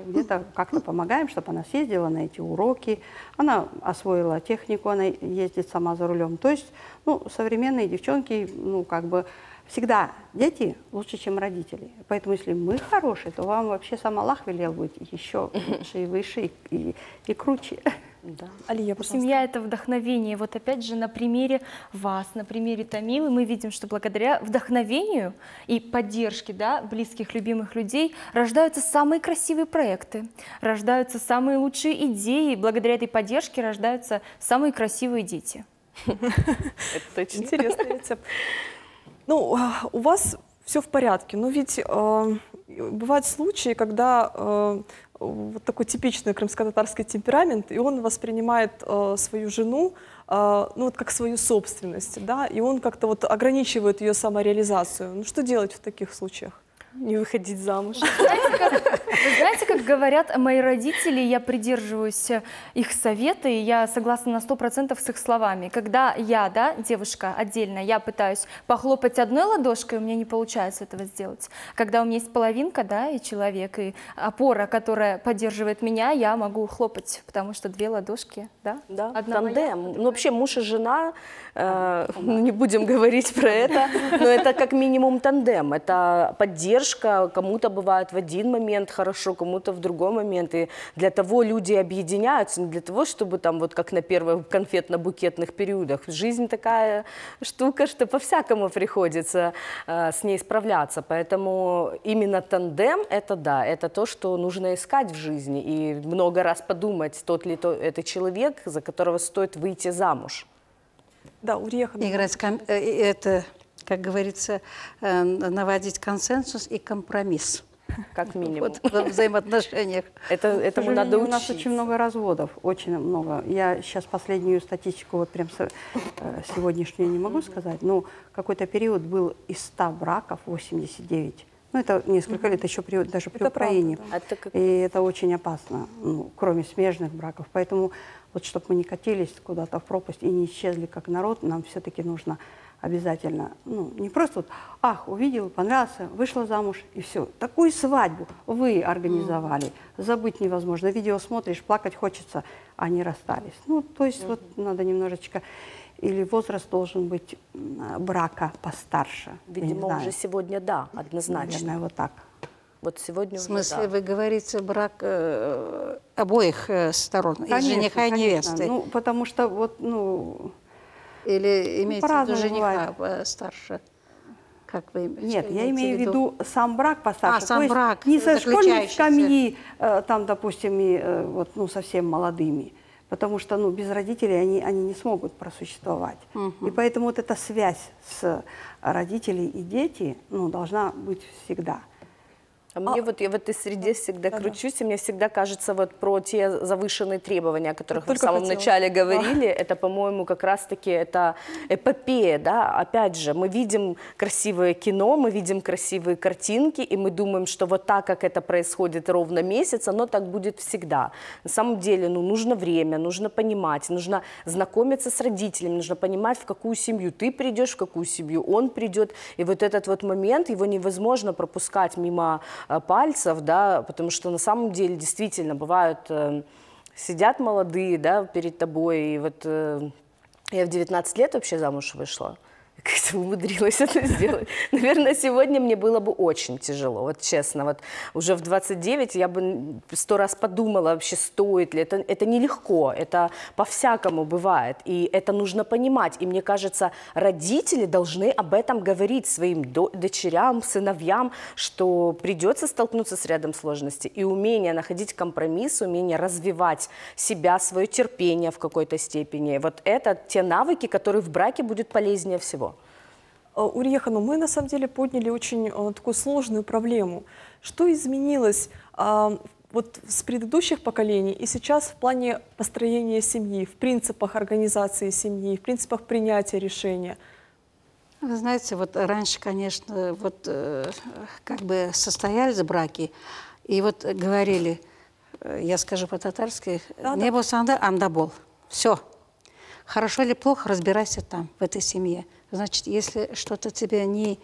Где-то как-то помогаем, чтобы она съездила на эти уроки. Она освоила технику, она ездит сама за рулем. То есть, ну, современные девчонки, ну, как бы, всегда дети лучше, чем родители. Поэтому, если мы хорошие, то вам вообще сам Аллах велел быть еще лучше и выше, и круче. Да. Алия, пожалуйста. Семья – это вдохновение. Вот опять же на примере вас, на примере Тамилы мы видим, что благодаря вдохновению и поддержке, да, близких, любимых людей рождаются самые красивые проекты, рождаются самые лучшие идеи, и благодаря этой поддержке рождаются самые красивые дети. Это точно. Интересный рецепт. Ну, у вас все в порядке, но ведь бывают случаи, когда вот такой типичный крымско-татарский темперамент, и он воспринимает свою жену ну, вот как свою собственность, да, и он как-то вот ограничивает ее самореализацию. Ну, что делать в таких случаях? Не выходить замуж. Вы знаете, как говорят мои родители, я придерживаюсь их совета, и я согласна на 100% с их словами. Когда я, да, девушка отдельно, я пытаюсь похлопать одной ладошкой, у меня не получается этого сделать. Когда у меня есть половинка, да, и человек, и опора, которая поддерживает меня, я могу хлопать, потому что две ладошки, да? Да, Одна моя, тандем. Ну, вообще муж и жена, не будем говорить про это, но это как минимум тандем, это поддержка. Кому-то бывает в один момент хорошо, кому-то в другой момент. И для того люди объединяются, не для того, чтобы там вот как на первых конфетно-букетных периодах. Жизнь такая штука, что по-всякому приходится с ней справляться. Поэтому именно тандем – это да, это то, что нужно искать в жизни. И много раз подумать, тот ли это человек, за которого стоит выйти замуж. Да, Урия Ханумовна. Играть, это, как говорится, наводить консенсус и компромисс. Как минимум. Вот, в взаимоотношениях. Этому надо У нас учиться. очень много разводов, очень много. Я сейчас последнюю статистику вот прям сегодняшнюю не могу сказать, но какой-то период был из 100 браков 89. Ну, это несколько лет, еще даже при Это Украине. правда, да. И это очень опасно, ну, кроме смежных браков. Поэтому вот чтобы мы не катились куда-то в пропасть и не исчезли как народ, нам все-таки нужно обязательно, ну, не просто вот, ах, увидел, понравился, вышла замуж и все. Такую свадьбу вы организовали, забыть невозможно. Видео смотришь, плакать хочется, а они расстались. Ну, то есть вот надо немножечко, или возраст должен быть брака постарше. Я не Видимо, знаю. уже сегодня да, однозначно. Наверное, вот так. Вот сегодня В уже смысле, да. вы говорите, брак обоих сторон, и Конечно, жениха, и конечно. невесты? Ну, потому что вот, ну... Или имеете в виду по-разному жениха старше? Как вы Нет, что я имеете имею в в виду? виду сам брак постарше. сам То есть брак, не со школьной заключающийся. скамьи, там, допустим, и, вот, ну, совсем молодыми. Потому что ну, без родителей они не смогут просуществовать. И поэтому вот эта связь с родителей и дети ну, должна быть всегда. А мне вот, я в этой среде всегда кручусь, и мне всегда кажется вот про те завышенные требования, о которых вы в самом начале говорили, это, по-моему, как раз-таки это эпопея, да, опять же, мы видим красивое кино, мы видим красивые картинки, и мы думаем, что вот так, как это происходит ровно месяц, оно так будет всегда. На самом деле, ну, нужно время, нужно понимать, нужно знакомиться с родителями, нужно понимать, в какую семью ты придешь, в какую семью он придет, и вот этот вот момент, его невозможно пропускать мимо пальцев, да, потому что на самом деле действительно бывают, сидят молодые, да, перед тобой, и вот я в 19 лет вообще замуж вышла, как-то умудрилась это сделать. Наверное, сегодня мне было бы очень тяжело, вот честно, вот уже в 29 я бы 100 раз подумала вообще, стоит ли, это нелегко, это по-всякому бывает, и это нужно понимать, и мне кажется, родители должны об этом говорить своим дочерям, сыновьям, что придется столкнуться с рядом сложностей, и умение находить компромисс, умение развивать себя, свое терпение в какой-то степени, вот это те навыки, которые в браке будут полезнее всего. Урия Ханум, мы на самом деле подняли очень такую сложную проблему. Что изменилось вот с предыдущих поколений и сейчас в плане построения семьи, в принципах организации семьи, в принципах принятия решения? Вы знаете, вот раньше, конечно, вот как бы состоялись браки, и вот говорили, я скажу по-татарски, не был санда, андабол. Все. Хорошо или плохо, разбирайся там, в этой семье. Значит, если что-то тебя не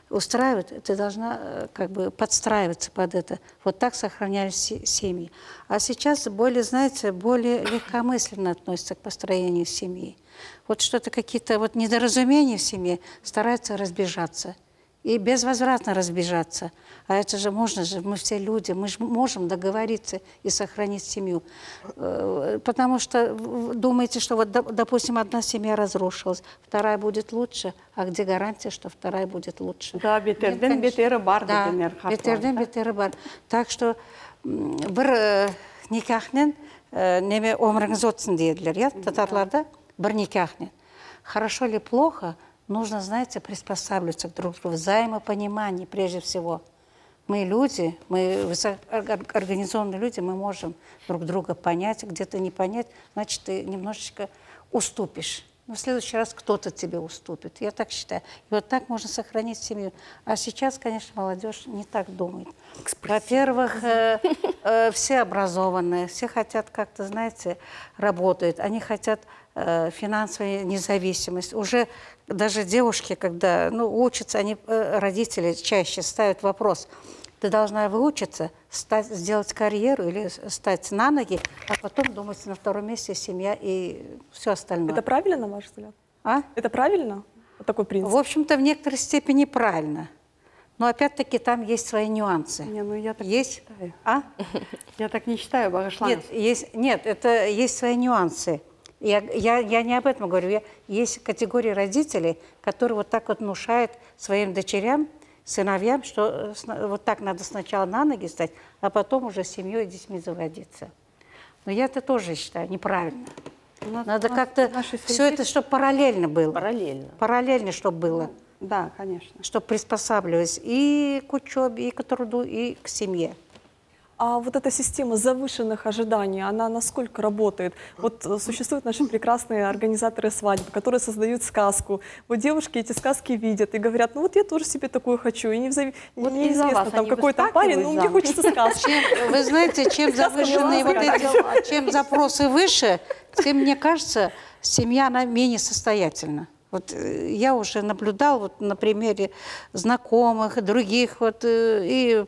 устраивает, ты должна как бы подстраиваться под это. Вот так сохранялись семьи. А сейчас более, знаете, более легкомысленно относятся к построению семьи. Вот что-то, какие-то вот недоразумения в семье стараются разбежаться. И безвозвратно разбежаться. А это же можно же, мы все люди, мы же можем договориться и сохранить семью. Потому что думаете, что вот, допустим, одна семья разрушилась, вторая будет лучше, а где гарантия, что вторая будет лучше? Да, бетерден бетері бар дегендер хат бар. бетерден бетері бар. Так что бір никахнен неме өміріңіз өтсін дейділер, я, татарларда, бір никахнен. Хорошо или плохо, нужно, знаете, приспосабливаться друг к другу, взаимопонимание прежде всего. Мы люди, мы высокоорганизованные люди, мы можем друг друга понять, где-то не понять, значит, ты немножечко уступишь. Но в следующий раз кто-то тебе уступит. Я так считаю. И вот так можно сохранить семью. А сейчас, конечно, молодежь не так думает. Во-первых, все образованные, все хотят как-то, знаете, работают. Они хотят финансовой независимости. Уже даже девушки, когда учатся, они, родители чаще ставят вопрос: ты должна выучиться, сделать карьеру или стать на ноги, а потом думать на втором месте семья и все остальное. Это правильно, на ваш взгляд? А? Это правильно? Вот такой принцип? В общем-то, в некоторой степени правильно. Но опять-таки там есть свои нюансы. Не, ну я так есть? не считаю. А? Я так не считаю, Багашлан. Нет, это есть свои нюансы. Я не об этом говорю. Есть категория родителей, которые вот так вот внушают своим дочерям, сыновьям, что вот так надо сначала на ноги стать, а потом уже семьей и детьми заводиться. Но я это тоже считаю неправильно. Надо как-то все это, чтобы параллельно было. Параллельно. Параллельно, чтобы было. Да, конечно. Чтобы приспосабливались и к учебе, и к труду, и к семье. А вот эта система завышенных ожиданий, она насколько работает? Вот существуют наши прекрасные организаторы свадьб, которые создают сказку. Вот девушки эти сказки видят и говорят: ну вот я тоже себе такое хочу. И Вот неизвестно, из-за вас там они какой там парень, но мне выскакивают хочется сказки. Вы знаете, чем завышенные вот эти, чем запросы выше, тем, мне кажется, семья, она менее состоятельна. Вот я уже наблюдал вот на примере знакомых, других, вот, и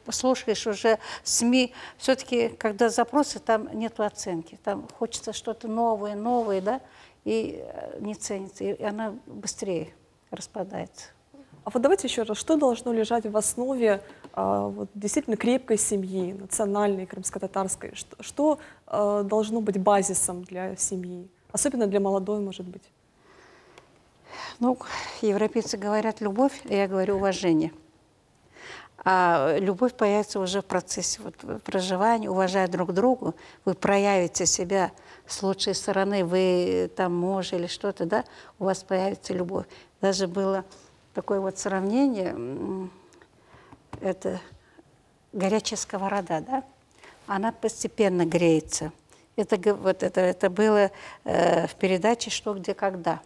слушаешь уже СМИ, все-таки, когда запросы, там нет оценки, там хочется что-то новое, да, и не ценится, и она быстрее распадается. А вот давайте еще раз, что должно лежать в основе вот, действительно крепкой семьи, национальной, крымско-татарской? Что должно быть базисом для семьи, особенно для молодой, может быть? Ну, европейцы говорят любовь, а я говорю уважение. А любовь появится уже в процессе проживания, уважая друг друга. Вы проявите себя с лучшей стороны, вы там муж или что-то, да, у вас появится любовь. Даже было такое вот сравнение, это горячая сковорода, да, она постепенно греется. Это было в передаче «Что, где, когда».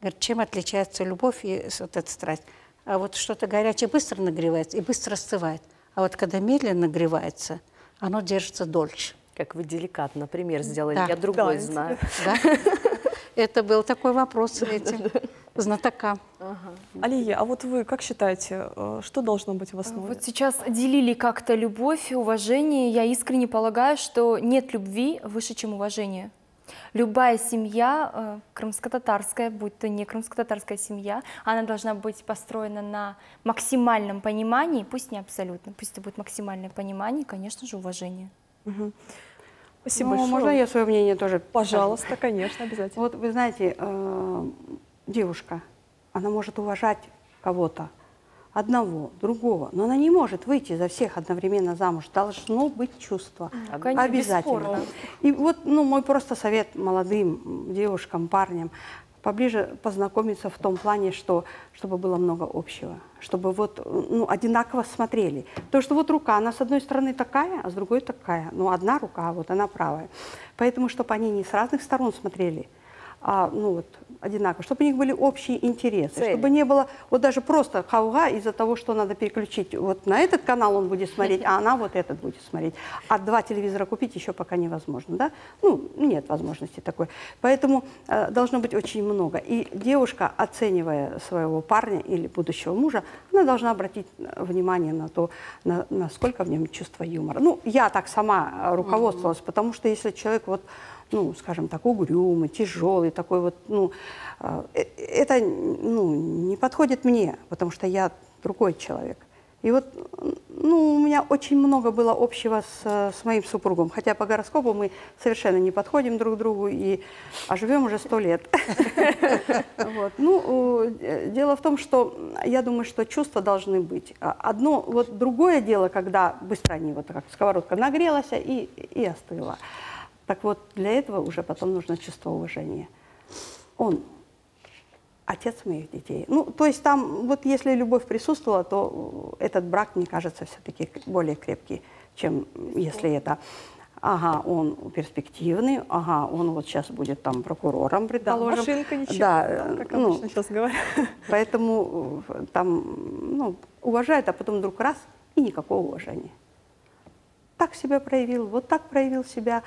Говорит, чем отличается любовь и вот эта страсть? А вот что-то горячее быстро нагревается и быстро остывает. А вот когда медленно нагревается, оно держится дольше. Как вы деликатно пример сделали, Да. я другой Да, знаю. Да? Это был такой вопрос этим знатокам. Алия, а вот вы как считаете, что должно быть в основе? Вот сейчас делили как-то любовь, уважение. Я искренне полагаю, что нет любви выше, чем уважение. Любая семья, крымско-татарская, будь то не крымско-татарская семья, она должна быть построена на максимальном понимании, пусть не абсолютно, пусть это будет максимальное понимание, и, конечно же, уважение. Спасибо Ну, большое. можно я свое мнение тоже? Пожалуйста, конечно, обязательно. Вот вы знаете, девушка, она может уважать кого-то, одного, другого, но она не может выйти за всех одновременно замуж. Должно быть чувство. Конечно, Обязательно. бесспорно. И вот мой просто совет молодым девушкам, парням, поближе познакомиться в том плане, чтобы было много общего, чтобы вот, одинаково смотрели. То, что вот рука, она с одной стороны такая, а с другой такая. Ну, одна рука, вот она правая. Поэтому, чтобы они не с разных сторон смотрели, а одинаково, чтобы у них были общие интересы, Цели. чтобы не было вот даже просто хауга из-за того, что надо переключить. Вот на этот канал он будет смотреть, а она вот этот будет смотреть. А 2 телевизора купить еще пока невозможно, да? Нет возможности такой. Поэтому должно быть очень много. И девушка, оценивая своего парня или будущего мужа, она должна обратить внимание на то, насколько в нем чувство юмора. Я так сама руководствовалась, потому что если человек скажем так, угрюмый, тяжелый, такой вот, это, не подходит мне, потому что я другой человек. И вот, у меня очень много было общего с моим супругом, хотя по гороскопу мы совершенно не подходим друг к другу, а живем уже 100 лет. Дело в том, что я думаю, что чувства должны быть. Другое дело, когда быстро они, вот как сковородка, нагрелась и остыла. Так вот, для этого уже потом нужно чувство уважения. Он отец моих детей. Ну, то есть там, вот если любовь присутствовала, то этот брак, мне кажется, все-таки более крепкий, чем если это... Ага, он перспективный, ага, он вот сейчас будет там прокурором, Да, предположим. машинка ничего, Да, да, как ну, обычно сейчас говорят. поэтому там, ну, уважают, а потом вдруг раз, и никакого уважения. Так себя проявил, вот так проявил себя,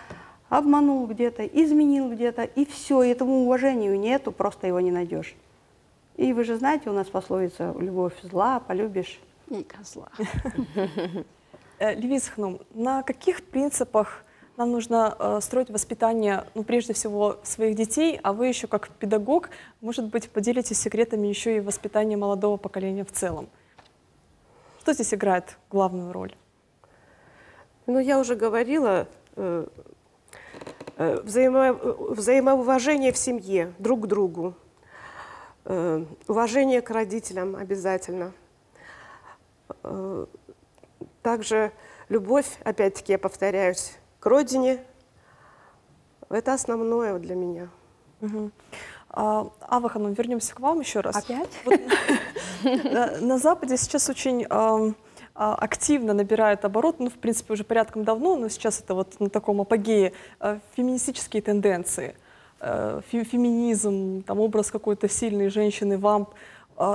обманул где-то, изменил где-то, и все, этому уважению нету, просто его не найдешь. И вы же знаете, у нас пословица «любовь зла, полюбишь и козла». Левиз Ханум, на каких принципах нам нужно строить воспитание, ну, прежде всего, своих детей, а вы еще как педагог, может быть, поделитесь секретами еще и воспитания молодого поколения в целом? Что здесь играет главную роль? Ну, я уже говорила, взаимоуважение в семье, друг к другу, уважение к родителям обязательно. Также любовь, опять-таки, я повторяюсь, к родине. Это основное для меня. Угу. Ава Ханум, вернемся к вам еще раз. Опять? Вот, на Западе сейчас очень активно набирает оборот, ну, в принципе, уже порядком давно, но сейчас это вот на таком апогее, феминистические тенденции, феминизм, там, образ какой-то сильной женщины, вамп.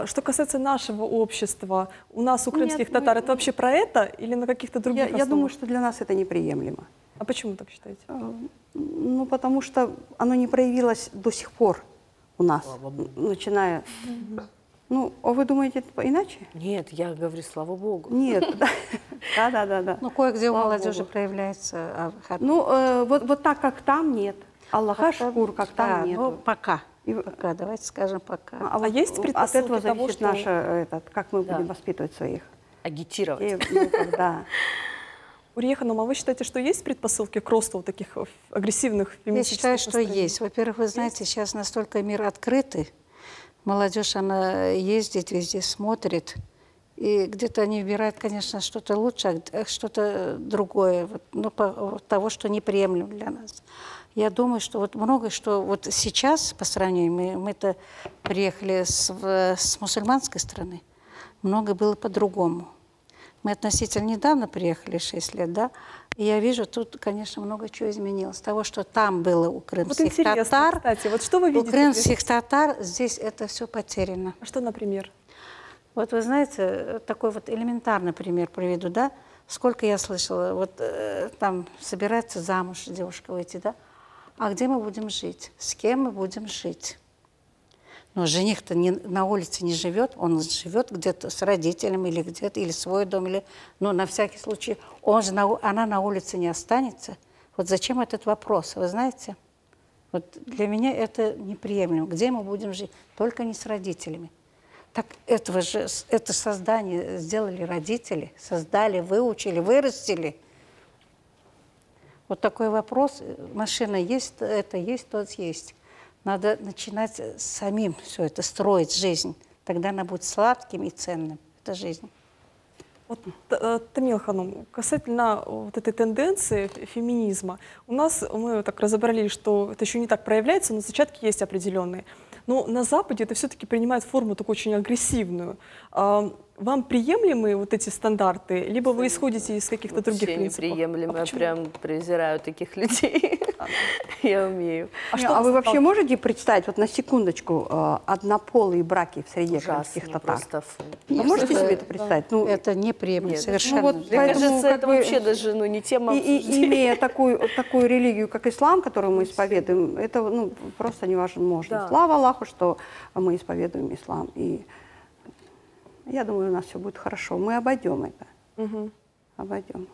Что касается нашего общества, у нас, у крымских татар, это вообще про это или на каких-то других основах? Я думаю, что для нас это неприемлемо. А почему так считаете? Ну, потому что оно не проявилось до сих пор у нас, начиная... Ну, а вы думаете это иначе? Нет, я говорю, слава богу. Нет. Да. Ну, кое-где у Слава молодежи Богу. проявляется. Ну, вот так, как там, нет. Аллаха шкур, как там, нет. Ну, пока. Пока, давайте скажем пока. А есть от предпосылки этого того, зависит что- как мы Да. будем воспитывать своих. Агитировать. Да. Урия Ханум, а вы считаете, что есть предпосылки к росту вот таких агрессивных Я феминистических считаю, что настроений? есть. Во-первых, вы знаете, сейчас настолько мир открытый, молодежь, она ездит везде, смотрит, и где-то они выбирают, конечно, что-то лучше, а что-то другое, вот, ну, того, что неприемлемо для нас. Я думаю, что вот многое, что вот сейчас, по сравнению, мы-то приехали с мусульманской страны, многое было по-другому. Мы относительно недавно приехали, 6 лет, да, и я вижу, тут, конечно, много чего изменилось. Того, что там было у Вот крымских интересно, татар, кстати, вот что вы у видите? крымских татар здесь это все потеряно. А что, например? Вот вы знаете, такой вот элементарный пример приведу, да? Сколько я слышала, вот там собирается замуж девушка выйти, да? А где мы будем жить? С кем мы будем жить? Но жених-то на улице не живет, он живет где-то с родителями или где-то, или свой дом, или, ну, на всякий случай, она на улице не останется. Вот зачем этот вопрос, вы знаете? Вот для меня это неприемлемо. Где мы будем жить? Только не с родителями. Так это создание сделали родители, создали, выучили, вырастили. Вот такой вопрос. Машина есть, это есть, то есть. Надо начинать самим все это строить, жизнь. Тогда она будет сладким и ценным. Это жизнь. Вот, Тамила Ханум, касательно вот этой тенденции феминизма, у нас, мы так разобрались, что это еще не так проявляется, но зачатки есть определенные. Но на Западе это все-таки принимает форму такую очень агрессивную. Вам приемлемы вот эти стандарты, либо вы исходите из каких-то других Вообще принципов? неприемлемо, я почему? прям презираю таких людей. Я умею. А вы вообще можете представить, вот на секундочку, однополые браки в среде Ужасно, крымских татар? просто фу. Вы можете себе это представить? Ну, Это неприемлемо Нет. совершенно. Ну вот, Мне поэтому, кажется, как это бы, вообще даже не тема И обсуждения. имея такую религию, как ислам, которую мы исповедуем, это просто невозможно. Да. Слава Аллаху, что мы исповедуем ислам. И я думаю, у нас все будет хорошо. Мы обойдем это. Мгм. Обойдем.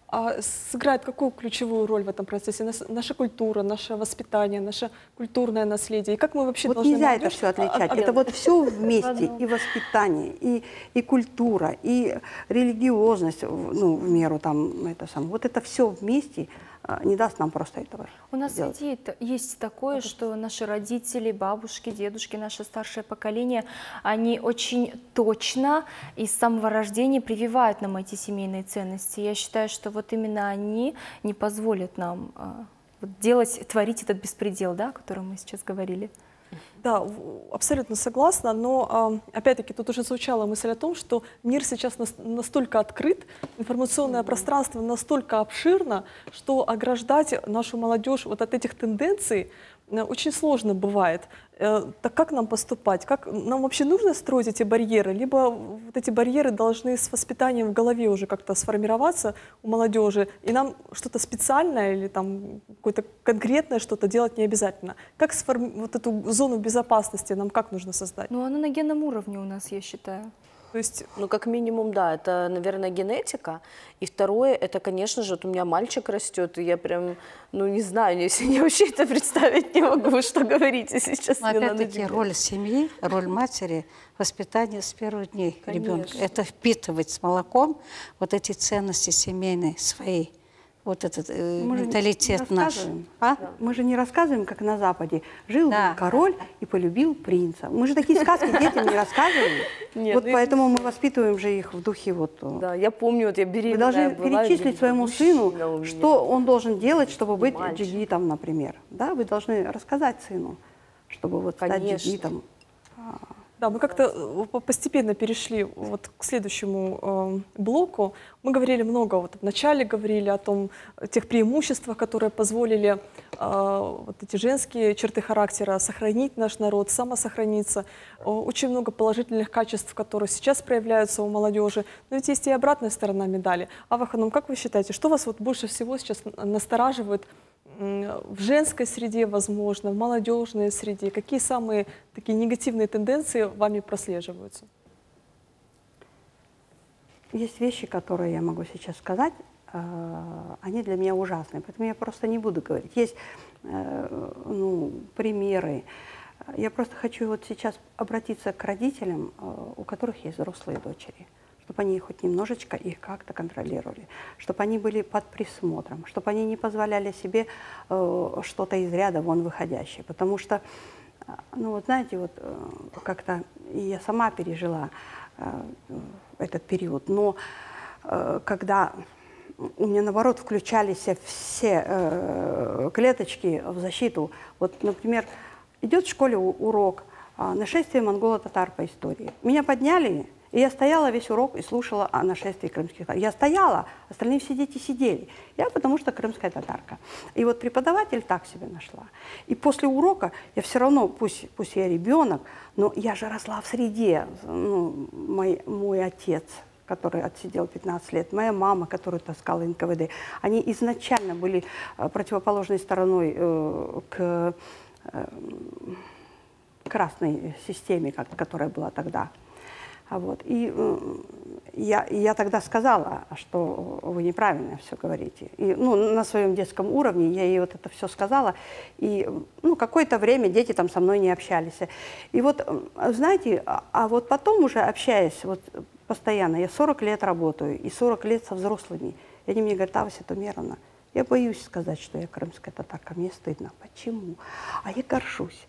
А сыграет какую ключевую роль в этом процессе наша культура, наше воспитание, наше культурное наследие? И как мы вообще Вот должны... нельзя это молодежь все отличать. от- Это вот все вместе. И воспитание, и культура, и религиозность, ну, в меру там, это самое. Вот это все вместе не даст нам просто этого У нас делать. ведь есть такое, что наши родители, бабушки, дедушки, наше старшее поколение, они очень точно и с самого рождения прививают нам эти семейные ценности. Я считаю, что вот именно они не позволят нам вот творить этот беспредел, да, о котором мы сейчас говорили. Да, абсолютно согласна, но опять-таки тут уже звучала мысль о том, что мир сейчас настолько открыт, информационное пространство настолько обширно, что ограждать нашу молодежь вот от этих тенденций очень сложно бывает. Так как нам поступать? Как нам вообще нужно строить эти барьеры? Либо вот эти барьеры должны с воспитанием в голове уже как-то сформироваться у молодежи, и нам что-то специальное или там какое-то конкретное что-то делать не обязательно. Как вот эту зону безопасности нам как нужно создать? Ну, она на генном уровне у нас, я считаю. То есть Ну, как минимум, да, это, наверное, генетика. И второе, это, конечно же, вот у меня мальчик растет, и я прям, ну, не знаю, я вообще это представить не могу, что говорите сейчас. Но опять-таки роль семьи, роль матери, воспитание с первых дней ребенка. Это впитывать с молоком вот эти ценности семейные свои. Вот этот менталитет наш. Мы же не рассказываем, как на Западе. Жил Да. король и полюбил принца. Мы же такие сказки детям не рассказываем. Нет, Вот ну, поэтому мы воспитываем же их в духе вот... Да, я помню, вот я Вы беременная должны была, перечислить своему мужчина сыну, у меня. что он должен делать, чтобы быть мальчик. джигитом, например. Да, вы должны рассказать сыну, чтобы вот стать Конечно. джигитом. да, мы как-то постепенно перешли вот к следующему блоку. Мы говорили много, вот вначале говорили о том, тех преимуществах, которые позволили вот эти женские черты характера сохранить наш народ, самосохраниться. Очень много положительных качеств, которые сейчас проявляются у молодежи. Но ведь есть и обратная сторона медали. Ава Ханум, как вы считаете, что вас вот больше всего сейчас настораживает в женской среде, возможно, в молодежной среде? Какие самые такие негативные тенденции вами прослеживаются? Есть вещи, которые я могу сейчас сказать, они для меня ужасные, поэтому я просто не буду говорить. Есть примеры. Я просто хочу вот сейчас обратиться к родителям, у которых есть взрослые дочери, чтобы они хоть немножечко их как-то контролировали, чтобы они были под присмотром, чтобы они не позволяли себе что-то из ряда вон выходящее. Потому что, ну вот знаете, вот как-то и я сама пережила этот период, но когда у меня, наоборот, включались все клеточки в защиту, вот, например, идет в школе урок «Нашествие монголо-татар по истории». Меня подняли, и я стояла весь урок и слушала о нашествии крымских татар. Я стояла, остальные все дети сидели. Я потому что крымская татарка. И вот преподаватель так себя нашла. И после урока я все равно, пусть я ребенок, но я же росла в среде. Ну, мой отец, который отсидел 15 лет, моя мама, которую таскала НКВД, они изначально были противоположной стороной к красной системе, которая была тогда. Вот. И я тогда сказала, что вы неправильно все говорите. И, на своем детском уровне я ей вот это все сказала. И какое-то время дети там со мной не общались. И вот, знаете, а вот потом уже общаясь вот постоянно, я 40 лет работаю и 40 лет со взрослыми. И они мне говорят: Ава Тумеровна, я боюсь сказать, что я крымская татарка, мне стыдно. Почему? А я горжусь.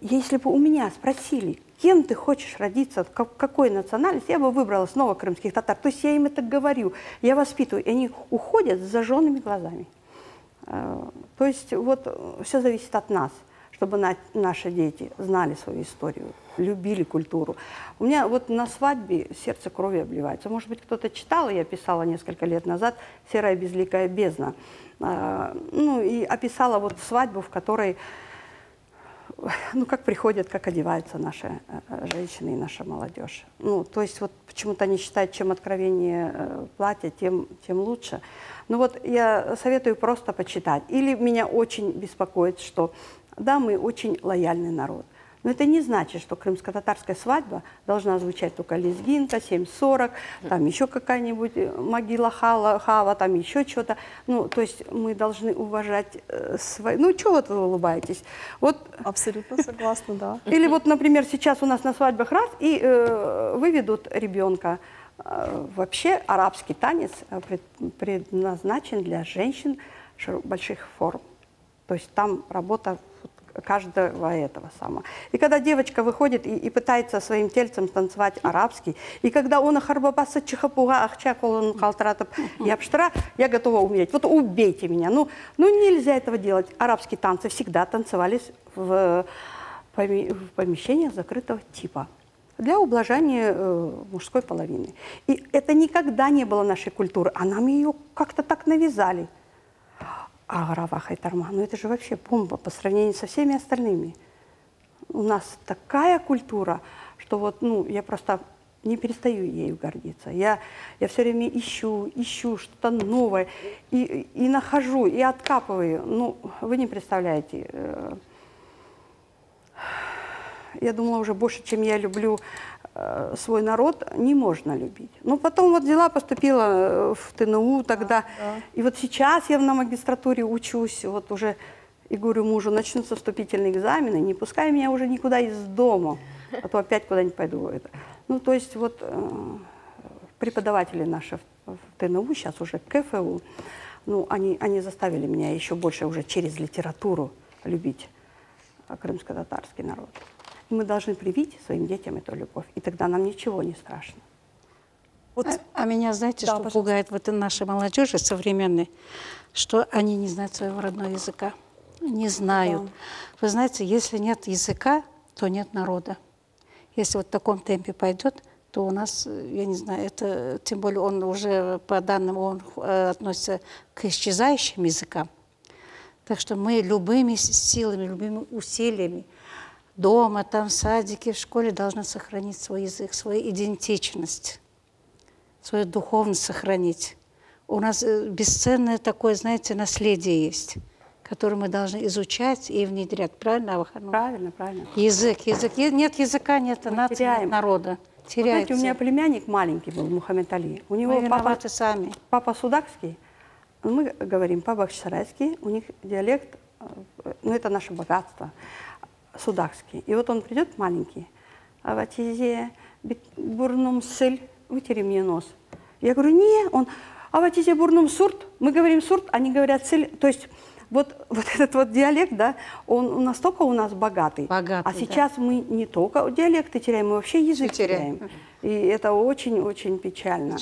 Если бы у меня спросили, кем ты хочешь родиться, какой национальности, я бы выбрала снова крымских татар. То есть я им это говорю, я воспитываю, и они уходят с зажженными глазами. То есть вот все зависит от нас, чтобы наши дети знали свою историю, любили культуру. У меня вот на свадьбе сердце кровью обливается. Может быть, кто-то читал, я писала несколько лет назад «Серая безликая бездна». И описала вот свадьбу, в которой... как приходят, как одеваются наши женщины и наша молодежь. То есть вот почему-то они считают, чем откровеннее платье, тем лучше. Вот я советую просто почитать. Или меня очень беспокоит, что да, мы очень лояльный народ. Но это не значит, что крымско-татарская свадьба должна звучать только лезгинка, 7:40, там еще какая-нибудь могила хава, там еще что-то. То есть мы должны уважать свои... чего вот вы улыбаетесь? Вот... Абсолютно согласна, да. Или вот, например, сейчас у нас на свадьбах раз и выведут ребенка. Вообще арабский танец предназначен для женщин больших форм. То есть там работа каждого этого самого. И когда девочка выходит и пытается своим тельцем танцевать арабский, и когда он ахарбабаса чихапуга ахчаколон калтратов ябштра, я готова умереть. Вот убейте меня. Нельзя этого делать. Арабские танцы всегда танцевались в в помещениях закрытого типа для ублажения мужской половины. И это никогда не было нашей культуры, а нам ее как-то так навязали. А Гарава Хайтарма, ну это же вообще бомба по сравнению со всеми остальными. У нас такая культура, что вот, ну, я просто не перестаю ею гордиться. Я все время ищу что-то новое, и нахожу, и откапываю. Ну, вы не представляете. Я думала, уже больше, чем я люблю свой народ, не можно любить. Но потом вот взяла, поступила в ТНУ тогда. Да. И вот сейчас я на магистратуре учусь, вот уже, и говорю мужу, начнутся вступительные экзамены, не пускай меня уже никуда из дома, а то опять куда-нибудь пойду. Ну, то есть вот преподаватели наши в ТНУ, сейчас уже КФУ, ну, они заставили меня еще больше уже через литературу любить крымско-татарский народ. И мы должны привить своим детям эту любовь, и тогда нам ничего не страшно. Вот. А меня, знаете, да, что пугает в этой нашей молодежи современной, что они не знают своего родного языка. Не знают. Да. Вы знаете, если нет языка, то нет народа. Если вот в таком темпе пойдет, то у нас, я не знаю, это, тем более он уже, по данным, он относится к исчезающим языкам. Так что мы любыми силами, любыми усилиями дома, там, в садике, в школе должны сохранить свой язык, свою идентичность, свою духовность сохранить. У нас бесценное такое, знаете, наследие есть, которое мы должны изучать и внедрять. Правильно, Авахану? Правильно, правильно. Язык. Нет языка, нет нации, нет народа. Теряется. Знаете, у меня племянник маленький был, Мухаммед Али. У него папа судакский, мы говорим по-бахчисарайски, у них диалект, ну это наше богатство, судакский. И вот он придет маленький, а в атизе бурнум сыль, вытери мне нос. Я говорю, не, он, а в атизе бурнум сурт, мы говорим сурт, они говорят сыль, то есть вот этот вот диалект, да, он настолько у нас богатый. А сейчас да. Мы не только диалекты теряем, мы вообще язык теряем. И это очень-очень печально.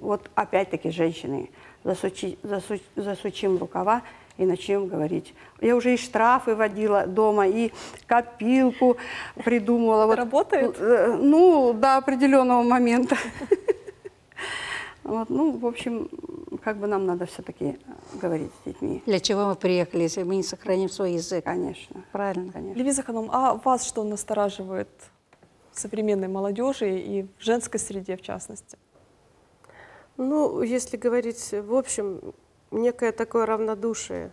Вот опять-таки женщины, засучим рукава и начнем говорить. Я уже и штрафы водила дома, и копилку придумывала. Вот, работает? Ну, до определенного момента. Вот, ну, в общем, как бы нам надо все-таки говорить с детьми. Для чего мы приехали, если мы не сохраним свой язык? Конечно. Правильно. Конечно. Левиза Ханум, а вас что настораживает в современной молодежи и в женской среде в частности? Ну, если говорить в общем, некое такое равнодушие,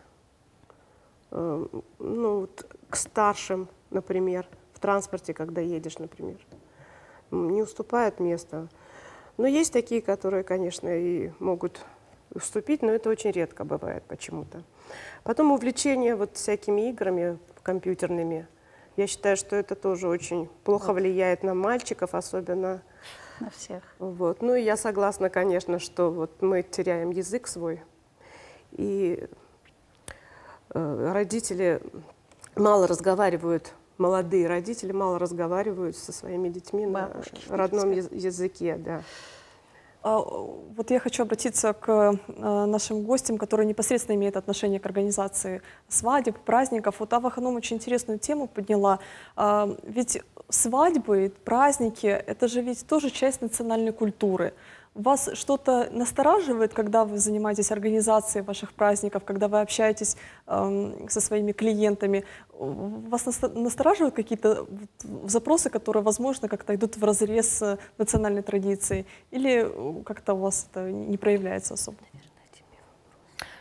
ну, вот, к старшим, например, в транспорте, когда едешь, например, не уступает место. Но есть такие, которые, конечно, и могут уступить, но это очень редко бывает почему-то. Потом увлечение вот всякими играми компьютерными. Я считаю, что это тоже очень плохо влияет на мальчиков, особенно. На всех. Вот. Ну и я согласна, конечно, что вот мы теряем язык свой. И родители мало разговаривают, молодые родители мало разговаривают со своими детьми бабушки, на родном языке. Да. Вот я хочу обратиться к нашим гостям, которые непосредственно имеют отношение к организации свадеб, праздников. Вот Ава Ханум очень интересную тему подняла. Ведь свадьбы, праздники — это же ведь тоже часть национальной культуры. Вас что-то настораживает, когда вы занимаетесь организацией ваших праздников, когда вы общаетесь со своими клиентами? Вас настораживают какие-то запросы, которые, возможно, как-то идут вразрез с национальной традицией? Или как-то у вас это не проявляется особо?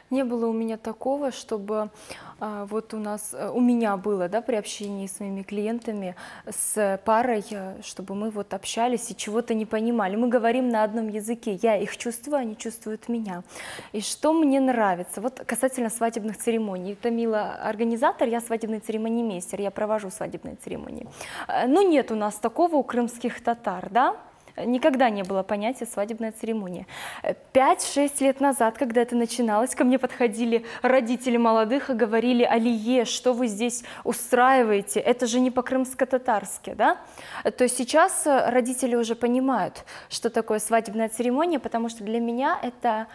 Не было у меня такого, чтобы вот у меня было, да, при общении с моими клиентами, с парой, чтобы мы вот общались и чего-то не понимали. Мы говорим на одном языке, я их чувствую, они чувствуют меня. И что мне нравится, вот касательно свадебных церемоний. Тамила организатор, я свадебный церемонимейстер, я провожу свадебные церемонии. Но нет у нас такого у крымских татар, да? Никогда не было понятия свадебная церемония. 5-6 лет назад, когда это начиналось, ко мне подходили родители молодых и говорили: Алие, что вы здесь устраиваете? Это же не по-крымско-татарски, да? То есть сейчас родители уже понимают, что такое свадебная церемония, потому что для меня это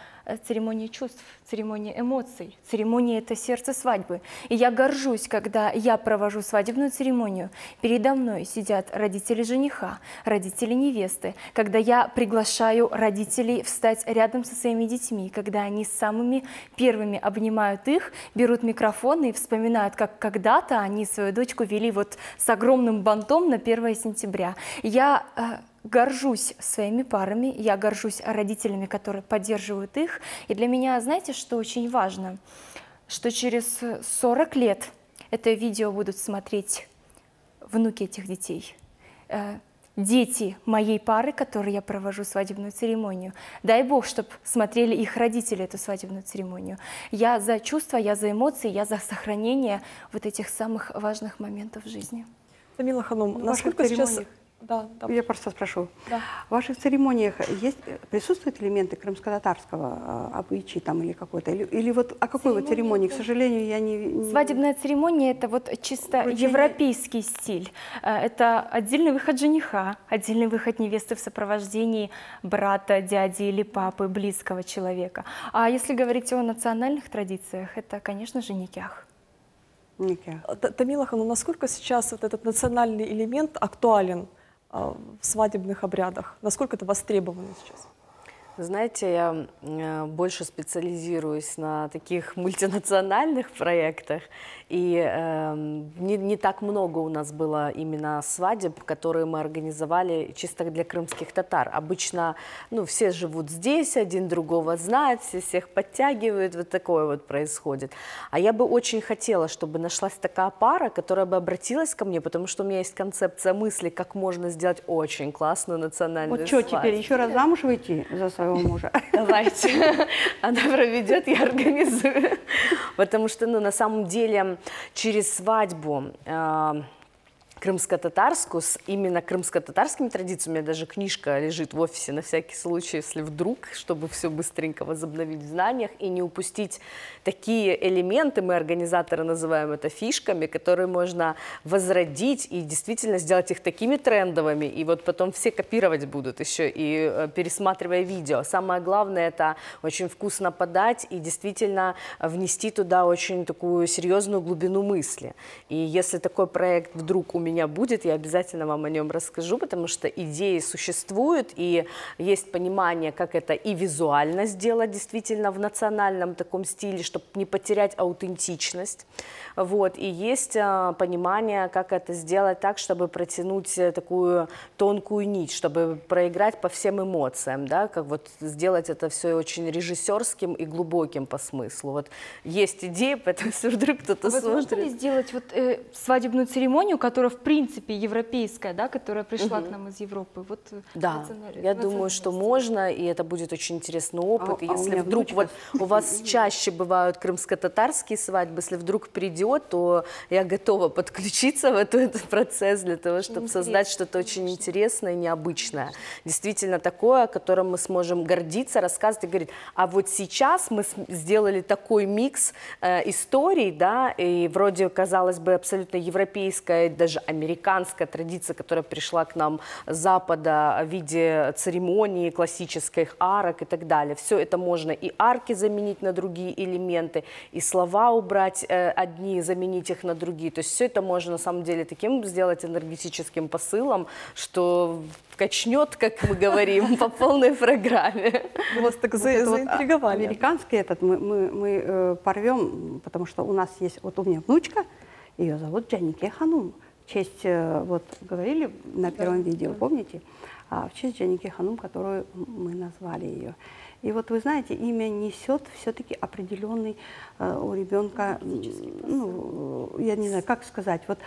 церемония чувств, церемония эмоций, церемония – это сердце свадьбы. И я горжусь, когда я провожу свадебную церемонию, передо мной сидят родители жениха, родители невесты, когда я приглашаю родителей встать рядом со своими детьми, когда они самыми первыми обнимают их, берут микрофоны и вспоминают, как когда-то они свою дочку вели вот с огромным бантом на 1 сентября. Я горжусь своими парами, я горжусь родителями, которые поддерживают их. И для меня, знаете, что очень важно? Что через 40 лет это видео будут смотреть внуки этих детей. Дети моей пары, которой я провожу свадебную церемонию. Дай Бог, чтобы смотрели их родители эту свадебную церемонию. Я за чувства, я за эмоции, я за сохранение вот этих самых важных моментов в жизни. Тамила Ханум, Ну, насколько ваших сейчас... церемониях. Да, да. Я просто спрошу. Да. В ваших церемониях присутствуют элементы крымско-татарского обычая там, или какой-то? Или вот о какой вот церемонии? К сожалению, я не... Свадебная церемония – это вот чисто Вручение. европейский стиль. Это отдельный выход жениха, отдельный выход невесты в сопровождении брата, дяди или папы, близкого человека. А если говорить о национальных традициях, это, конечно же, никях. Тамила Ханум, насколько сейчас вот этот национальный элемент актуален в свадебных обрядах? Насколько это востребовано сейчас? Знаете, я больше специализируюсь на таких мультинациональных проектах, и не так много у нас было именно свадеб, которые мы организовали чисто для крымских татар. Обычно, ну, все живут здесь, один другого знает, все всех подтягивают, вот такое вот происходит. А я бы очень хотела, чтобы нашлась такая пара, которая бы обратилась ко мне, потому что у меня есть концепция мысли, как можно сделать очень классную национальную Вот что свадьбу. теперь, еще раз замуж выйти за своего мужа? Давайте. Она проведет, я организую. Потому что, ну, на самом деле, через свадьбу крымско-татарскую, с именно крымско-татарскими традициями, у меня даже книжка лежит в офисе на всякий случай, если вдруг, чтобы все быстренько возобновить в знаниях и не упустить такие элементы, мы организаторы называем это фишками, которые можно возродить и действительно сделать их такими трендовыми, и вот потом все копировать будут еще, и пересматривая видео. Самое главное — это очень вкусно подать и действительно внести туда очень такую серьезную глубину мысли. И если такой проект вдруг у меня будет, я обязательно вам о нем расскажу, потому что идеи существуют, и есть понимание, как это и визуально сделать действительно в национальном таком стиле, чтобы не потерять аутентичность. Вот. И есть понимание, как это сделать так, чтобы протянуть такую тонкую нить, чтобы проиграть по всем эмоциям, да? Как вот сделать это все очень режиссерским и глубоким по смыслу. Вот есть идеи, поэтому если вдруг кто-то Возможно смотрит... ли сделать вот, свадебную церемонию, которая в принципе европейская, да, которая пришла к нам из Европы? Вот, Да, я думаю, что можно, и это будет очень интересный опыт. И если вдруг вот у вас чаще бывают крымско-татарские свадьбы, если вдруг придет, то я готова подключиться в этот процесс для того, чтобы создать что-то очень интересное и необычное. Действительно такое, о котором мы сможем гордиться, рассказывать и говорить, а вот сейчас мы сделали такой микс историй, да, и вроде, казалось бы, абсолютно европейская, даже американская традиция, которая пришла к нам с Запада в виде церемонии классических, арок и так далее. Все это можно и арки заменить на другие элементы, и слова убрать одни, заменить их на другие. То есть все это можно на самом деле таким сделать энергетическим посылом, что качнет, как мы говорим, по полной программе. Вы нас так заинтриговали. Американский этот мы порвем, потому что у нас есть, вот у меня внучка, ее зовут Джанике Ханум. В честь, вот говорили на первом видео, помните? В честь Джанике Ханум, которую мы назвали ее. И вот вы знаете, имя несет все-таки определенный у ребенка, ну, я не знаю, как сказать, вот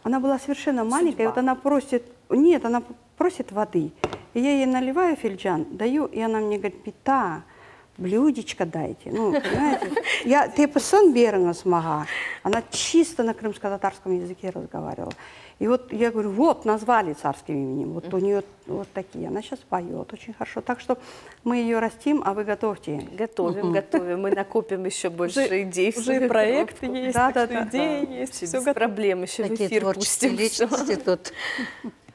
она была совершенно маленькая, и вот она просит, нет, она просит воды, и я ей наливаю фельджан, даю, и она мне говорит, пита, блюдечко дайте, ну, понимаете, я тепесон берена смога, она чисто на крымско-татарском языке разговаривала. И вот я говорю, вот, назвали царским именем, вот у нее вот такие, она сейчас поет очень хорошо. Так что мы ее растим, а вы готовьте. Готовим, готовим, мы накопим еще больше идей. Уже проекты есть, Да, идеи есть, все без проблем, еще в эфир пустим. Личности тут.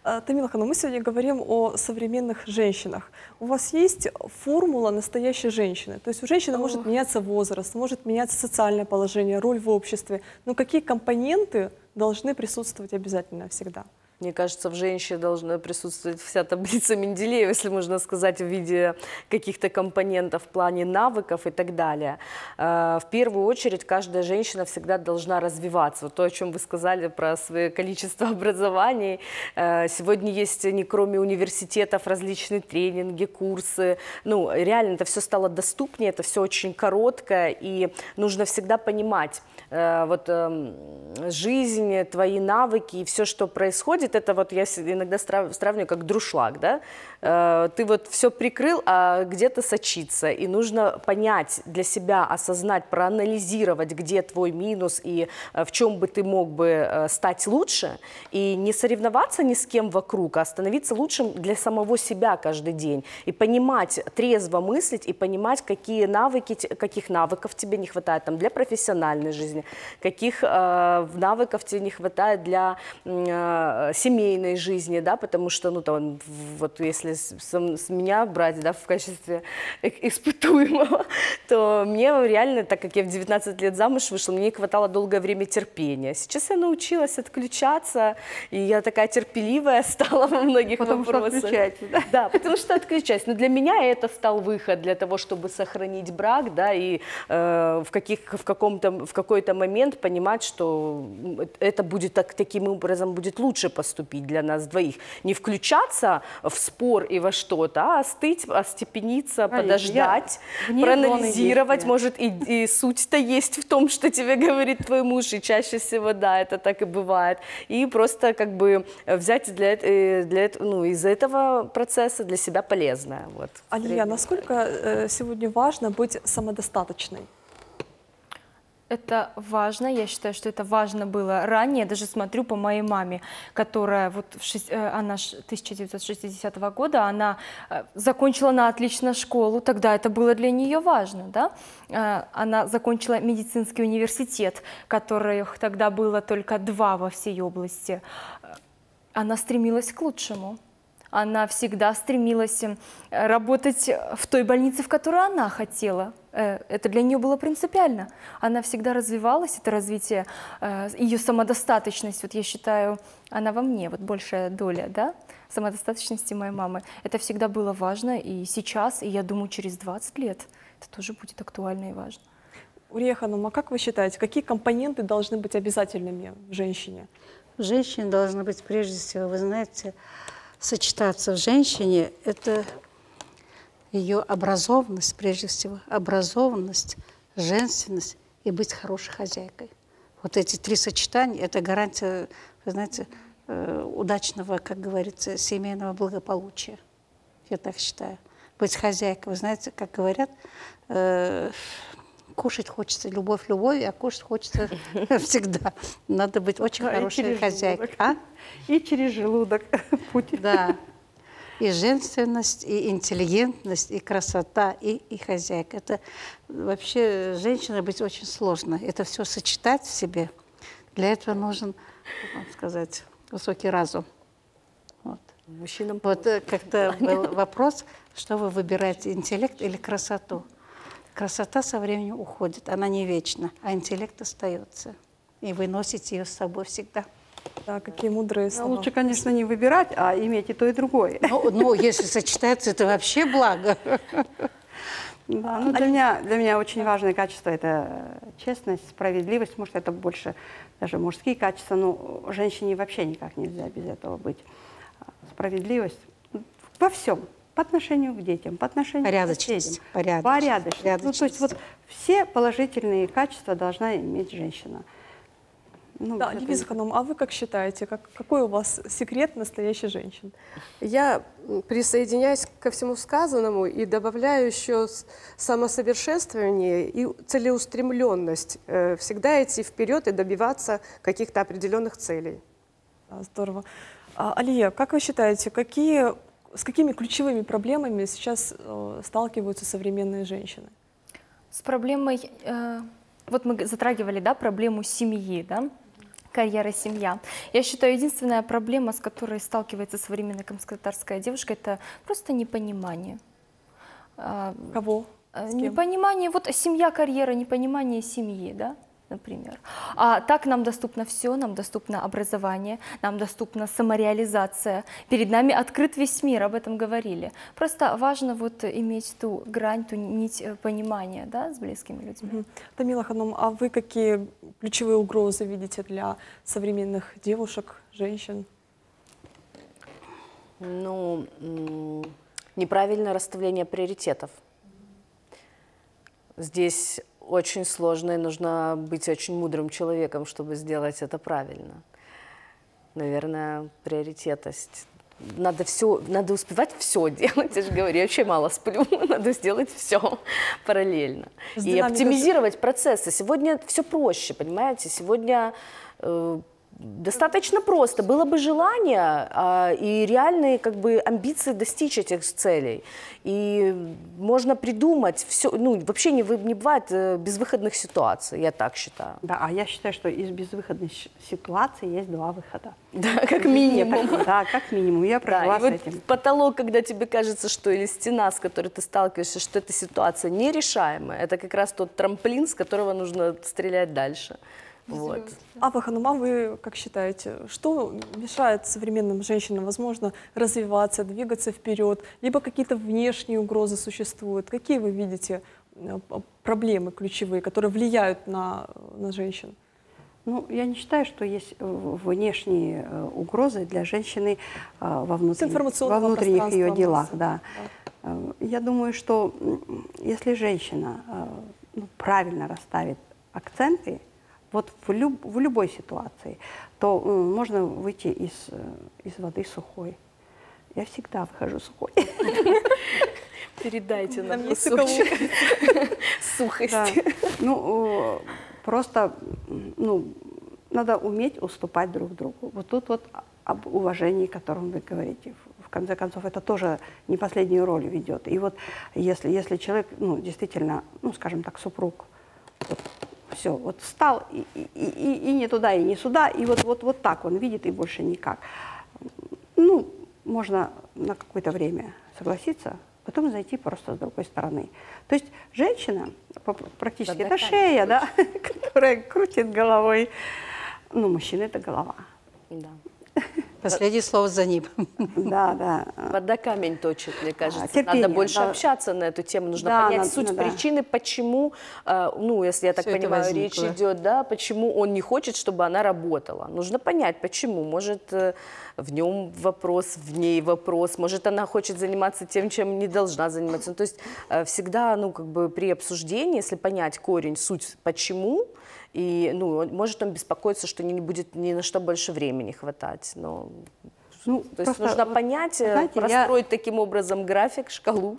Тамила Ханум, мы сегодня говорим о современных женщинах. У вас есть формула настоящей женщины? То есть у женщины может меняться возраст, может меняться социальное положение, роль в обществе. Но какие компоненты должны присутствовать обязательно всегда? Мне кажется, в женщине должна присутствовать вся таблица Менделеева, если можно сказать, в виде каких-то компонентов в плане навыков и так далее. В первую очередь, каждая женщина всегда должна развиваться. Вот то, о чем вы сказали про свое количество образований. Сегодня есть не кроме университетов различные тренинги, курсы. Ну, реально это все стало доступнее, это все очень короткое, и нужно всегда понимать, вот жизнь, твои навыки и все, что происходит, это вот я иногда сравниваю как друшлаг, да? Ты вот все прикрыл, а где-то сочится, и нужно понять для себя, осознать, проанализировать, где твой минус и в чем бы ты мог бы стать лучше, и не соревноваться ни с кем вокруг, а становиться лучшим для самого себя каждый день, и понимать, трезво мыслить, и понимать, какие навыки, каких навыков тебе не хватает там, для профессиональной жизни, каких навыков тебе не хватает для семейной жизни, да, потому что, ну, там, вот если с меня брать, да, в качестве испытуемого, то мне реально, так как я в 19 лет замуж вышла, мне не хватало долгое время терпения. Сейчас я научилась отключаться, и я такая терпеливая стала во многих вопросах. Потому что отключаетесь, да? Да, потому что отключаюсь. Но для меня это стал выход для того, чтобы сохранить брак, да, и в какой-то момент понимать, что это будет таким образом будет лучше поступить для нас двоих. Не включаться в спор и во что-то, а остыть, остепениться, подождать, проанализировать. Может, и суть-то есть в том, что тебе говорит твой муж, и чаще всего, да, это так и бывает. И просто как бы взять из этого процесса для себя полезное. Вот. Алия, насколько сегодня важно быть самодостаточной? Это важно, я считаю, что это важно было ранее. Даже смотрю по моей маме, которая вот она 1960 года, она закончила на отлично школу, тогда это было для нее важно, да? Она закончила медицинский университет, которых тогда было только 2 во всей области. Она стремилась к лучшему. Она всегда стремилась работать в той больнице, в которой она хотела. Это для нее было принципиально. Она всегда развивалась, это развитие, ее самодостаточность, вот я считаю, она во мне, вот большая доля, да, самодостаточности моей мамы. Это всегда было важно, и сейчас, и я думаю, через 20 лет это тоже будет актуально и важно. Урия Ханум, а как вы считаете, какие компоненты должны быть обязательными в женщине? В женщине должна быть, прежде всего, вы знаете, сочетаться в женщине – это ее образованность, прежде всего, образованность, женственность и быть хорошей хозяйкой. Вот эти 3 сочетания – это гарантия, вы знаете, удачного, как говорится, семейного благополучия. Я так считаю. Быть хозяйкой, вы знаете, как говорят, кушать хочется, любовь, а кушать хочется всегда. Надо быть очень хорошей хозяйкой. И через желудок путь. Да. И женственность, и интеллигентность, и красота, и хозяйка. Это вообще женщиной быть очень сложно. Это все сочетать в себе. Для этого нужен, как вам сказать, высокий разум. Вот. Мужчинам вот как-то был вопрос, что вы выбираете, интеллект или красоту? Красота со временем уходит, она не вечна, а интеллект остается. И вы носите ее с собой всегда. Да, какие мудрые слова. Лучше, конечно, не выбирать, а иметь и то, и другое. Ну, если сочетается, это вообще благо. Да, ну, для меня очень важное качество – это честность, справедливость. Может, это больше даже мужские качества, но женщине вообще никак нельзя без этого быть. Справедливость во всем. По отношению к детям, по отношению к соседям. Порядочность. Ну, то есть вот все положительные качества должна иметь женщина. Ну, да, Ливиза Ханум, а вы как считаете, какой у вас секрет настоящей женщины? Я присоединяюсь ко всему сказанному и добавляю еще самосовершенствование и целеустремленность. Всегда идти вперед и добиваться каких-то определенных целей. Да, здорово. Алия, как вы считаете, с какими ключевыми проблемами сейчас сталкиваются современные женщины? С проблемой, вот мы затрагивали, да, проблему семьи, да. карьера, семья. Я считаю, единственная проблема, с которой сталкивается современная крымско-татарская девушка, это просто непонимание. Кого? С кем? Непонимание, вот семья, карьера, непонимание семьи, да, например. А так нам доступно все, нам доступно образование, нам доступна самореализация. Перед нами открыт весь мир, об этом говорили. Просто важно вот иметь ту грань, ту нить понимания, да, с близкими людьми. Мгм. Тамила Ханум, а вы какие ключевые угрозы видите для современных девушек, женщин? Ну, неправильное расставление приоритетов. Здесь очень сложно, и нужно быть очень мудрым человеком, чтобы сделать это правильно. Наверное, приоритетность. Надо успевать все делать, я же говорю, я вообще мало сплю, надо сделать все параллельно. С И динамикой оптимизировать процессы. Сегодня все проще, понимаете, сегодня достаточно просто. Было бы желание и реальные как бы амбиции достичь этих целей. И можно придумать все, ну вообще не бывает безвыходных ситуаций, я так считаю. Да, а я считаю, что из безвыходной ситуации есть два выхода. Да, как минимум. Да, как минимум. Я Да, прожила и с вот этим. потолок, когда тебе кажется, что или стена, с которой ты сталкиваешься, что эта ситуация нерешаемая, это как раз тот трамплин, с которого нужно стрелять дальше. Вот. Ава Ханум, а вы как считаете, что мешает современным женщинам, возможно, развиваться, двигаться вперед, либо какие-то внешние угрозы существуют? Какие вы видите проблемы ключевые, которые влияют на женщин? Ну, я не считаю, что есть внешние угрозы для женщины во внутренних ее делах. Да. Я думаю, что если женщина правильно расставит акценты, вот в любой ситуации, то можно выйти из воды сухой. Я всегда выхожу сухой. Передайте нам есть кусочек сухости. Да. Ну, просто надо уметь уступать друг другу. Вот тут вот об уважении, о котором вы говорите. В конце концов, это тоже не последнюю роль ведет. И вот если человек, действительно, скажем так, супруг, все, вот встал и не туда, и не сюда, и вот так он видит, и больше никак. Ну, можно на какое-то время согласиться, потом зайти просто с другой стороны. То есть женщина, практически это шея, да, которая крутит головой. Ну, мужчина — это голова. Да. Последнее слово за ним. Да, да. Вода камень точит, мне кажется. Терпение, надо больше да. общаться на эту тему. Нужно Да, понять суть причины, почему, если я так Всё это понимаю, речь возникло. идет, да, почему он не хочет, чтобы она работала. Нужно понять, почему. Может, в нем вопрос, в ней вопрос. Может, она хочет заниматься тем, чем не должна заниматься. Ну, то есть всегда, при обсуждении, если понять корень, суть, почему, и, может он беспокоиться, что не будет ни на что больше времени хватать. Но, то есть нужно понять, знаете, простроить таким образом график, шкалу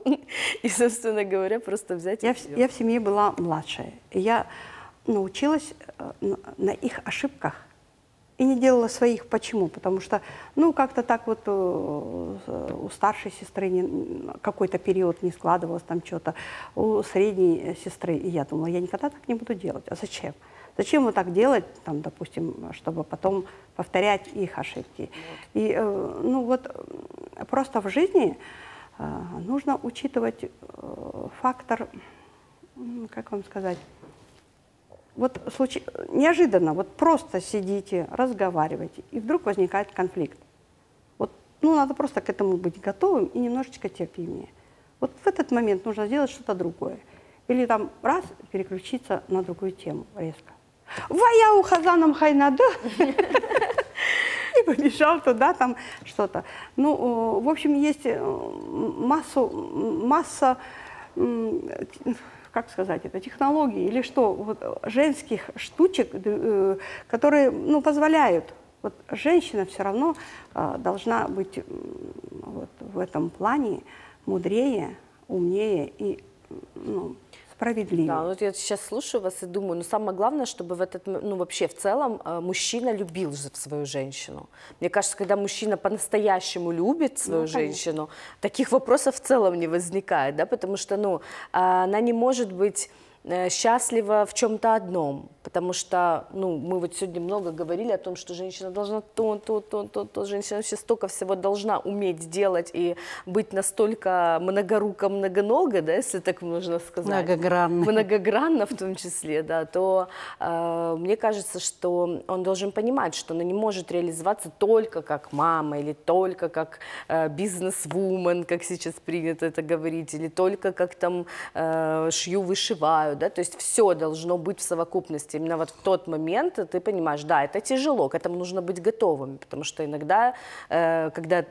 и, собственно говоря, просто взять и всё. Я в семье была младшая. И я научилась на их ошибках и не делала своих. Почему? Потому что, как-то так вот у старшей сестры какой-то период не складывалось там что-то, у средней сестры. И я думала, я никогда так не буду делать. А зачем? Зачем вот так делать, там, допустим, чтобы потом повторять их ошибки? И, просто в жизни нужно учитывать фактор, как вам сказать, вот неожиданно, вот просто сидите, разговариваете, и вдруг возникает конфликт. Вот, надо просто к этому быть готовым и немножечко терпимее. Вот в этот момент нужно сделать что-то другое. Или там раз переключиться на другую тему резко. Ваяу хазаном хайнады. И побежал туда, там что-то. В общем, есть масса, как сказать это, технологий или что, вот, женских штучек, которые, позволяют. Вот женщина все равно должна быть в этом плане мудрее, умнее и, справедливее. Да, вот я сейчас слушаю вас и думаю, самое главное, чтобы вообще в целом мужчина любил свою женщину. Мне кажется, когда мужчина по-настоящему любит свою женщину, таких вопросов в целом не возникает, да, потому что, она не может быть счастлива в чем-то одном. Потому что, ну, мы вот сегодня много говорили о том, что женщина должна то. Женщина вообще столько всего должна уметь делать и быть настолько многорука, многонога, да, если так можно сказать. Многогранна в том числе, да, то мне кажется, что он должен понимать, что она не может реализоваться только как мама или только как бизнес-вумен, как сейчас принято это говорить, или только как там шью, вышиваю, да, то есть все должно быть в совокупности. Именно вот в тот момент ты понимаешь, да, это тяжело, к этому нужно быть готовым, потому что иногда, когда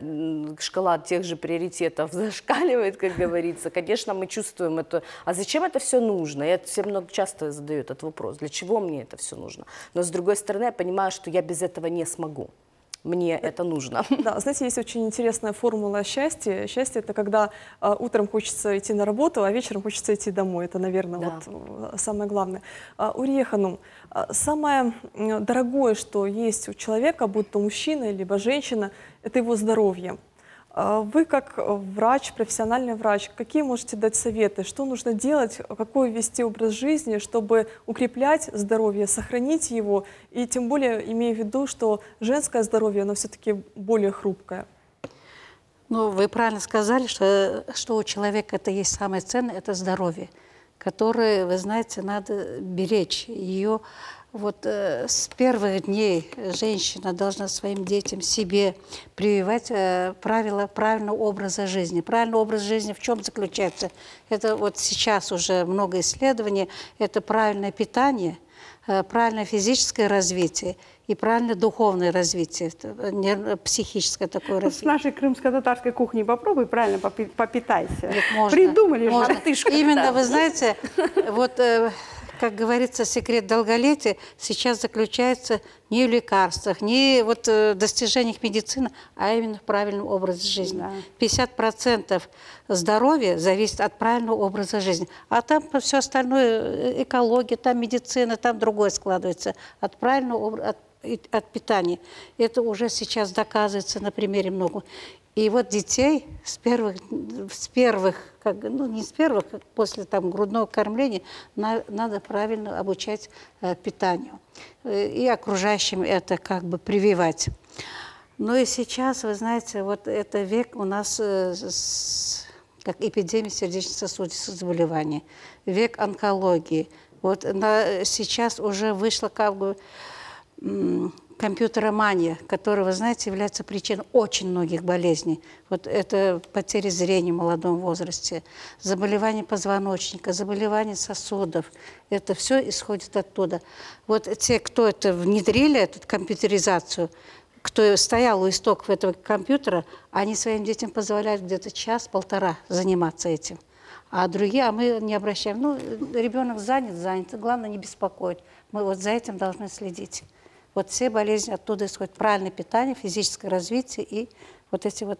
шкала тех же приоритетов зашкаливает, как говорится, конечно, мы чувствуем это. А зачем это все нужно? Я всем часто задаю этот вопрос. Для чего мне это все нужно? Но с другой стороны, я понимаю, что я без этого не смогу. Мне это нужно. Да, знаете, есть очень интересная формула счастья. Счастье – это когда утром хочется идти на работу, а вечером хочется идти домой. Это, наверное, Да. вот самое главное. Урия Ханум, самое дорогое, что есть у человека, будь то мужчина либо женщина, это его здоровье. Вы как врач, профессиональный врач, какие можете дать советы, что нужно делать, какой вести образ жизни, чтобы укреплять здоровье, сохранить его, и тем более имея в виду, что женское здоровье, оно все-таки более хрупкое? Ну, вы правильно сказали, что у человека это есть самое ценное, это здоровье, которое, вы знаете, надо беречь. Ее вот с первых дней женщина должна своим детям, себе прививать правила правильного образа жизни. Правильный образ жизни в чем заключается? Это вот сейчас уже много исследований, это правильное питание, правильное физическое развитие и правильное духовное развитие, психическое такое развитие. С нашей крымско-татарской кухни попробуй правильно попитайся. Можно, Придумали же. можно. Именно, вы знаете, вот, как говорится, секрет долголетия сейчас заключается не в лекарствах, не вот достижениях медицины, а именно в правильном образе жизни. Да. 50% здоровья зависит от правильного образа жизни. А там все остальное, экология, там медицина, там другое складывается. От правильного образа, от питания. Это уже сейчас доказывается на примере много. И вот детей с первых как, ну не с первых, как после там, грудного кормления, надо правильно обучать питанию. И окружающим это как бы прививать. Ну и сейчас, вы знаете, вот это век у нас как эпидемия сердечно-сосудистых заболеваний, век онкологии. Вот сейчас уже вышла как бы компьютеромания, которая, вы знаете, является причиной очень многих болезней. Вот это потеря зрения в молодом возрасте, заболевания позвоночника, заболевания сосудов. Это все исходит оттуда. Вот те, кто это внедрили, эту компьютеризацию, кто стоял у истоков этого компьютера, они своим детям позволяют где-то час-полтора заниматься этим. А другие, мы не обращаем. Ну, ребенок занят, главное не беспокоить. Мы вот за этим должны следить. Вот все болезни оттуда исходят. Правильное питание, физическое развитие и вот эти вот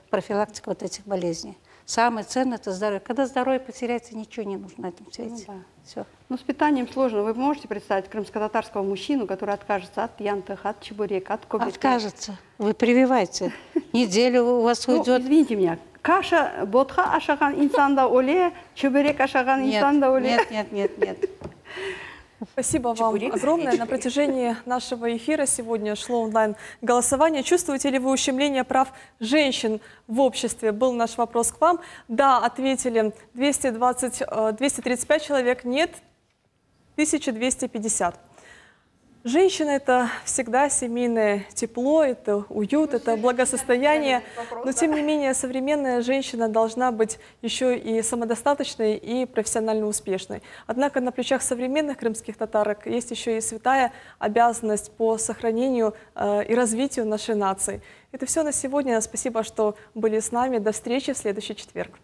профилактика вот этих болезней. Самое ценное – это здоровье. Когда здоровье потеряется, ничего не нужно на этом свете. Ну, да. Все. Ну, с питанием сложно. Вы можете представить крымско-татарского мужчину, который откажется от янтых, от чебурека, от кобельки? Откажется. Вы прививайте. Неделю у вас Ну, уйдет. извините меня. Каша, ботха ашаган инсанда оле, чебурек ашаган инсанда оле. Нет. Спасибо вам Чебурек, огромное. На протяжении нашего эфира сегодня шло онлайн-голосование. Чувствуете ли вы ущемление прав женщин в обществе? Был наш вопрос к вам. Да, ответили 235 человек, нет, 1250. Женщина – это всегда семейное тепло, это уют, это благосостояние. Но, тем не менее, современная женщина должна быть еще и самодостаточной и профессионально успешной. Однако на плечах современных крымских татарок есть еще и святая обязанность по сохранению и развитию нашей нации. Это все на сегодня. Спасибо, что были с нами. До встречи в следующий четверг.